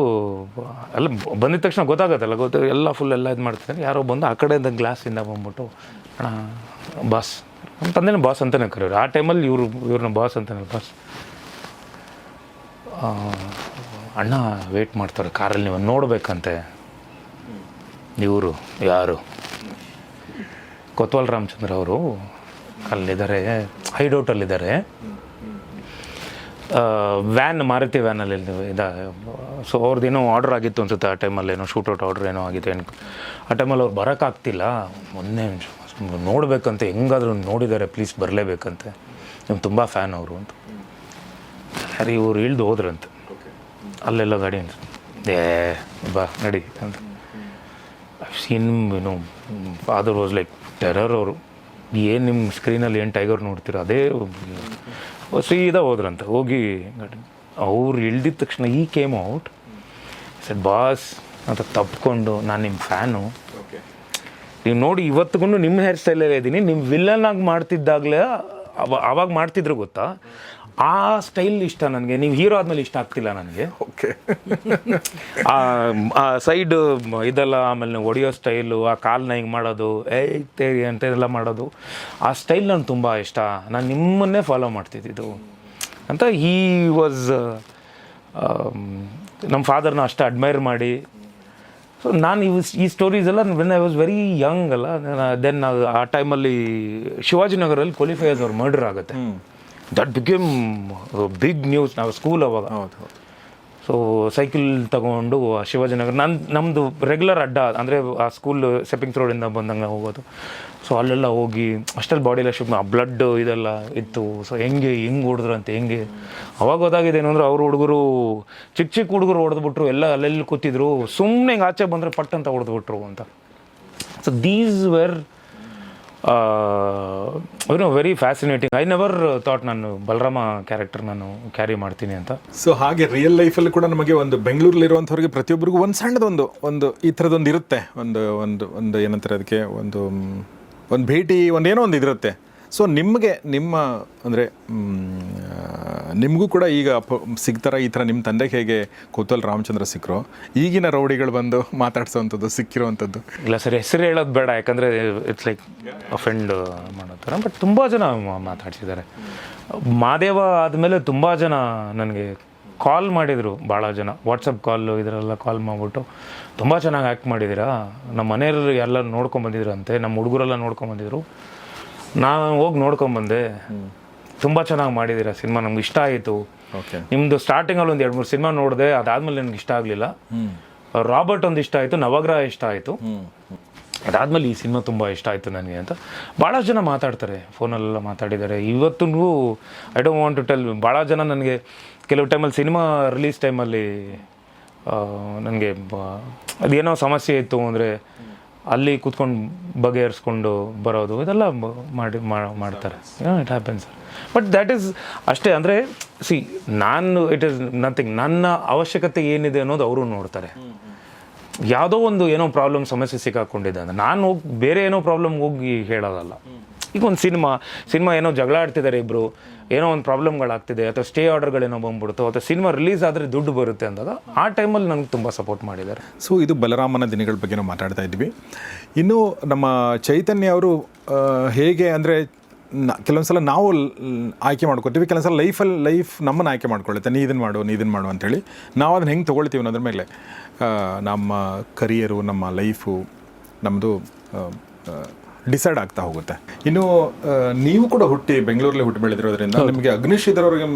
ಎಲ್ಲ ಬಂದಿದ ತಕ್ಷಣ ಗೊತ್ತಾಗತ್ತಲ್ಲ, ಎಲ್ಲ ಫುಲ್ ಎಲ್ಲ ಇದು ಮಾಡ್ತಿದ್ದಾರೆ. ಯಾರೋ ಬಂದು ಆ ಕಡೆಯಿಂದ ಗ್ಲಾಸಿಂದ ಬಂದ್ಬಿಟ್ಟು, ಅಣ್ಣ ಬಾಸ್, ನಮ್ಮ ತಂದೆನ ಬಾಸ್ ಅಂತಲೇ ಕರೆಯೋರು ಆ ಟೈಮಲ್ಲಿ. ಇವ್ರನ್ನ ಬಾಸ್ ಅಂತಾನೆ, ಬಾಸ್ ಅಣ್ಣ ವೆಯ್ಟ್ ಮಾಡ್ತಾರೆ ಕಾರಲ್ಲಿ, ನೀವು ನೋಡ್ಬೇಕಂತೆ. ಇವರು ಯಾರು? ಕೊತ್ವಾಲ್ ರಾಮಚಂದ್ರ ಅವರು ಅಲ್ಲಿದ್ದಾರೆ, ಹೈಡೌಟಲ್ಲಿದ್ದಾರೆ. ವ್ಯಾನ್, ಮಾರುತಿ ವ್ಯಾನಲ್ಲಿ ಇದೆ. ಸೊ ಅವ್ರದ್ದೇನೋ ಆರ್ಡರ್ ಆಗಿತ್ತು ಅನ್ಸುತ್ತೆ ಆ ಟೈಮಲ್ಲಿ, ಏನೋ ಶೂಟೌಟ್ ಆರ್ಡ್ರ್ ಏನೋ ಆಗಿದೆ. ಆ ಟೈಮಲ್ಲಿ ಅವ್ರು ಬರೋಕ್ಕಾಗ್ತಿಲ್ಲ, ಮೊನ್ನೆ ನೋಡಬೇಕಂತ, ಹೆಂಗಾದ್ರೂ ನೋಡಿದ್ದಾರೆ, ಪ್ಲೀಸ್ ಬರಲೇಬೇಕಂತೆ, ನಿಮ್ಗೆ ತುಂಬ ಫ್ಯಾನ್ ಅವರು ಅಂತ. ಸರಿ, ಇವ್ರು ಇಳ್ದು ಹೋದ್ರಂತೆ. ಅಲ್ಲೆಲ್ಲ ಗಾಡಿ ಬಾ ನಡಿ ಅಂತ. ಸೀನ್ ಏನು ಫಾದರ್ ವಾಸ್ ಲೈಕ್ ಟೆರರ್. ಅವರು ಏನು ನಿಮ್ಮ ಸ್ಕ್ರೀನಲ್ಲಿ ಏನು ಟೈಗರ್ ನೋಡ್ತೀರ ಅದೇ ಸೀದಾ ಹೋದ್ರಂತೆ. ಹೋಗಿ ಅವ್ರು ಇಳ್ದಿದ ತಕ್ಷಣ ಈ ಕೇಮ್ ಔಟ್ ಸರ್ ಬಾಸ್ ಅಂತ ತಪ್ಕೊಂಡು, ನಾನು ನಿಮ್ಮ ಫ್ಯಾನು, ನೀವು ನೋಡಿ ಇವತ್ತಿಗೂ ನಿಮ್ಮ ಹೇರ್ ಸ್ಟೈಲಲ್ಲೇ ಇದ್ದೀನಿ, ನಿಮ್ಮ ವಿಲ್ಲನ್ ಆಗಿ ಮಾಡ್ತಿದ್ದಾಗಲೇ ಅವಾಗ ಮಾಡ್ತಿದ್ರು ಗೊತ್ತಾ, ಆ ಸ್ಟೈಲ್ ಇಷ್ಟ ನನಗೆ. ನೀವು ಹೀರೋ ಆದಮೇಲೆ ಇಷ್ಟ ಆಗ್ತಿಲ್ಲ ನನಗೆ. ಓಕೆ, ಆ ಸೈಡ್ ಇದೆಲ್ಲ, ಆಮೇಲೆ ಹೊಡಿಯೋ ಸ್ಟೈಲು, ಆ ಕಾಲನ್ನ ಹಿಂಗೆ ಮಾಡೋದು, ತೇರಿ ಅಂತ ಎಲ್ಲ ಮಾಡೋದು, ಆ ಸ್ಟೈಲ್ ನನಗೆ ತುಂಬ ಇಷ್ಟ, ನಾನು ನಿಮ್ಮನ್ನೇ ಫಾಲೋ ಮಾಡ್ತಿದ್ದಿದ್ದು ಅಂತ. ಹೀ ವಾಸ್ ನಮ್ಮ ಫಾದರ್ನ ಅಷ್ಟು ಅಡ್ಮೈರ್ ಮಾಡಿ. ಸೊ ನಾನು ಈ ಸ್ಟೋರೀಸ್ ಎಲ್ಲ when I was very young ಅಲ್ಲ, ದೆನ್ ಆ ಟೈಮಲ್ಲಿ ಶಿವಾಜಿನಗರಲ್ಲಿ ಕೋಲಿ ಫಯಾಜ್ ಅವ್ರ ಮರ್ಡರ್ ಆಗುತ್ತೆ. That became big news. ನಾವು ಸ್ಕೂಲ್ ಅವಾಗ. ಸೊ ಸೈಕಲ್ ತಗೊಂಡು ಶಿವಾಜಿನಗರ, ನಮ್ಮದು ರೆಗ್ಯುಲರ್ ಅಡ್ಡ, ಅಂದರೆ ಆ ಸ್ಕೂಲ್ ಸೆಪ್ಪಿಂಗ್ ರೋಡಿಂದ ಬಂದಂಗೆ ಹೋಗೋದು. ಸೊ ಅಲ್ಲೆಲ್ಲ ಹೋಗಿ ಅಷ್ಟಲ್ಲಿ ಬಾಡಿಲ್ಲ ಆ ಬ್ಲಡ್ ಇದೆಲ್ಲ ಇತ್ತು. ಸೊ ಹೆಂಗೆ ಹೊಡೆದ್ರಂತೆ, ಹೆಂಗೆ ಅವಾಗ ಗೊತ್ತಾಗಿದ್ದೇನು ಅಂದರೆ, ಅವ್ರ ಹುಡುಗರು ಚಿಕ್ಕ ಹುಡುಗರು ಹೊಡೆದ್ಬಿಟ್ರು, ಎಲ್ಲ ಅಲ್ಲೆಲ್ಲಿ ಕೂತಿದ್ರು, ಸುಮ್ಮನೆ ಹಿಂಗೆ ಆಚೆ ಬಂದರೆ ಪಟ್ ಅಂತ ಹೊಡೆದ್ಬಿಟ್ರು ಅಂತ. So these were very fascinating. I never thought ನಾನು ಬಲರಾಮ ಕ್ಯಾರೆಕ್ಟರ್ ನಾನು ಕ್ಯಾರಿ ಮಾಡ್ತೀನಿ ಅಂತ. ಸೊ ಹಾಗೆ ರಿಯಲ್ ಲೈಫಲ್ಲಿ ಕೂಡ ನಮಗೆ ಒಂದು ಬೆಂಗಳೂರಲ್ಲಿರುವಂಥವ್ರಿಗೆ ಪ್ರತಿಯೊಬ್ಬರಿಗೂ ಒಂದು ಸಣ್ಣದೊಂದು ಈ ಥರದೊಂದು ಇರುತ್ತೆ. ಒಂದು ಏನಂತಾರೆ ಅದಕ್ಕೆ, ಒಂದು ಭೇಟಿ, ಒಂದೇನೋ ಒಂದು ಇದಿರುತ್ತೆ. ಸೊ ನಿಮಗೆ ಅಂದರೆ ನಿಮಗೂ ಕೂಡ ಈಗ ಸಿಗ್ತಾರ ಈ ಥರ? ನಿಮ್ಮ ತಂದೆಗೆ ಹೇಗೆ ಕೊತ್ವಾಲ್ ರಾಮಚಂದ್ರ ಸಿಕ್ಕರೋ, ಈಗಿನ ರೌಡಿಗಳು ಬಂದು ಮಾತಾಡ್ಸೋವಂಥದ್ದು ಸಿಕ್ಕಿರೋವಂಥದ್ದು? ಇಲ್ಲ ಸರಿ, ಹೆಸರು ಹೇಳೋದು ಬೇಡ, ಯಾಕಂದರೆ ಇಟ್ಸ್ ಲೈಕ್ ಅಫೆಂಡ್ ಮಾಡೋ ಥರ. ಬಟ್ ತುಂಬ ಜನ ಮಾತಾಡ್ಸಿದ್ದಾರೆ. ಮಾದೇವ ಆದಮೇಲೆ ತುಂಬ ಜನ ನನಗೆ ಕಾಲ್ ಮಾಡಿದರು, ಭಾಳ ಜನ ವಾಟ್ಸಪ್ ಕಾಲು ಇದರೆಲ್ಲ ಕಾಲ್ ಮಾಡಿಬಿಟ್ಟು, ತುಂಬ ಚೆನ್ನಾಗಿ ಆ್ಯಕ್ಟ್ ಮಾಡಿದ್ದೀರಾ, ನಮ್ಮ ಮನೆಯವರು ಎಲ್ಲ ನೋಡ್ಕೊಂಬಂದಿದ್ರಂತೆ, ನಮ್ಮ ಹುಡುಗರೆಲ್ಲ ನೋಡ್ಕೊಂಬಂದಿದ್ರು, ನಾನು ಹೋಗಿ ನೋಡ್ಕೊಂಬಂದೆ, ತುಂಬ ಚೆನ್ನಾಗಿ ಮಾಡಿದ್ದೀರಾ ಸಿನಿಮಾ, ನಮ್ಗೆ ಇಷ್ಟ ಆಯಿತು. ಓಕೆ. ನಿಮ್ಮದು ಸ್ಟಾರ್ಟಿಂಗಲ್ಲಿ ಒಂದು 2-3 ಸಿನಿಮಾ ನೋಡಿದೆ, ಅದಾದಮೇಲೆ ನನಗೆ ಇಷ್ಟ ಆಗಲಿಲ್ಲ. ರಾಬರ್ಟ್ ಒಂದು ಇಷ್ಟ ಆಯಿತು, ನವಗ್ರಹ ಇಷ್ಟ ಆಯಿತು, ಅದಾದಮೇಲೆ ಈ ಸಿನಿಮಾ ತುಂಬ ಇಷ್ಟ ಆಯಿತು ನನಗೆ ಅಂತ ಭಾಳಷ್ಟು ಜನ ಮಾತಾಡ್ತಾರೆ, ಫೋನಲ್ಲೆಲ್ಲ ಮಾತಾಡಿದ್ದಾರೆ. ಇವತ್ತಿಗೂ I don't want to tell, ಭಾಳ ಜನ ನನಗೆ ಕೆಲವು ಟೈಮಲ್ಲಿ ಸಿನಿಮಾ ರಿಲೀಸ್ ಟೈಮಲ್ಲಿ ನನಗೆ ಅದೇನೋ ಸಮಸ್ಯೆ ಇತ್ತು ಅಂದರೆ ಅಲ್ಲಿ ಕೂತ್ಕೊಂಡು ಬಗೆಹರಿಸ್ಕೊಂಡು ಬರೋದು, ಇದೆಲ್ಲ ಮಾಡ್ತಾರೆ. It happens. But that is ಅಷ್ಟೇ. ಅಂದರೆ ನಾನು ಇಟ್ ಈಸ್ ನಥಿಂಗ್, ನನ್ನ ಅವಶ್ಯಕತೆ ಏನಿದೆ ಅನ್ನೋದು ಅವರು ನೋಡ್ತಾರೆ. ಯಾವುದೋ ಒಂದು ಏನೋ ಪ್ರಾಬ್ಲಮ್ ಸಮಸ್ಯೆ ಸಿಕ್ಕಾಕೊಂಡಿದೆ ಅಂದರೆ ನಾನು ಹೋಗಿ ಬೇರೆ ಏನೋ ಪ್ರಾಬ್ಲಮ್ ಹೋಗಿ ಹೇಳೋದಲ್ಲ. ಈಗ ಒಂದು ಸಿನಿಮಾ ಏನೋ ಜಗಳ ಆಡ್ತಿದ್ದಾರೆ ಇಬ್ಬರು, ಏನೋ ಒಂದು ಪ್ರಾಬ್ಲಮ್ಗಳಾಗ್ತಿದೆ, ಅಥವಾ ಸ್ಟೇ ಆರ್ಡರ್ಗಳೇನೋ ಬಂದ್ಬಿಡುತ್ತೋ, ಅಥವಾ ಸಿನಿಮಾ ರಿಲೀಸ್ ಆದರೆ ದುಡ್ಡು ಬರುತ್ತೆ ಅಂದಾಗ ಆ ಟೈಮಲ್ಲಿ ನನಗೆ ತುಂಬ ಸಪೋರ್ಟ್ ಮಾಡಿದ್ದಾರೆ. ಸೊ ಇದು ಬಲರಾಮನ ದಿನಗಳ ಬಗ್ಗೆ ನಾವು ಮಾತಾಡ್ತಾ ಇದ್ವಿ. ಇನ್ನು ನಮ್ಮ ಚೈತನ್ಯ ಅವರು ಹೇಗೆ ಅಂದರೆ ಕೆಲವೊಂದು ಸಲ ನಾವು ಆಯ್ಕೆ ಮಾಡ್ಕೊತೀವಿ, ಕೆಲವೊಂದು ಸಲ ಲೈಫ್ ನಮ್ಮನ್ನು ಆಯ್ಕೆ ಮಾಡ್ಕೊಳ್ಳುತ್ತೆ. ನೀ ಇದನ್ನು ಮಾಡು ಅಂಥೇಳಿ ನಾವು ಅದನ್ನು ಹೆಂಗೆ ತೊಗೊಳ್ತೀವಿ ಅನ್ನೋದ್ರ ಮೇಲೆ ನಮ್ಮ ಕರಿಯರು, ನಮ್ಮ ಲೈಫು, ನಮ್ಮದು ಡಿಸೈಡ್ ಆಗ್ತಾ ಹೋಗುತ್ತೆ. ಇನ್ನು ನೀವು ಕೂಡ ಬೆಂಗಳೂರಲ್ಲಿ ಹುಟ್ಟಿ ಬೆಳೆದಿರೋದ್ರಿಂದ ನಿಮಗೆ ಅಗ್ನಿಶ್ರೀಧರ್ ಅವರಿಗೆ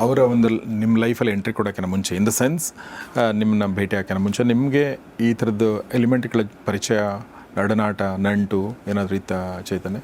ಅವರ ಒಂದು ನಿಮ್ಮ ಲೈಫಲ್ಲಿ ಎಂಟ್ರಿ ಕೊಡೋಕ್ಕಿಂತ ಮುಂಚೆ, ಇನ್ ದ ಸೆನ್ಸ್ ನಿಮ್ಮನ್ನ ಭೇಟಿ ಹಾಕೋಕ್ಕಿಂತ ಮುಂಚೆ ನಿಮಗೆ ಈ ಥರದ್ದು ಎಲಿಮೆಂಟ್ಗಳ ಪರಿಚಯ, ನಡನಾಟ, ನಂಟು ಏನಾದರೂ ಇತ್ತಾ ಚೈತನ್ಯ?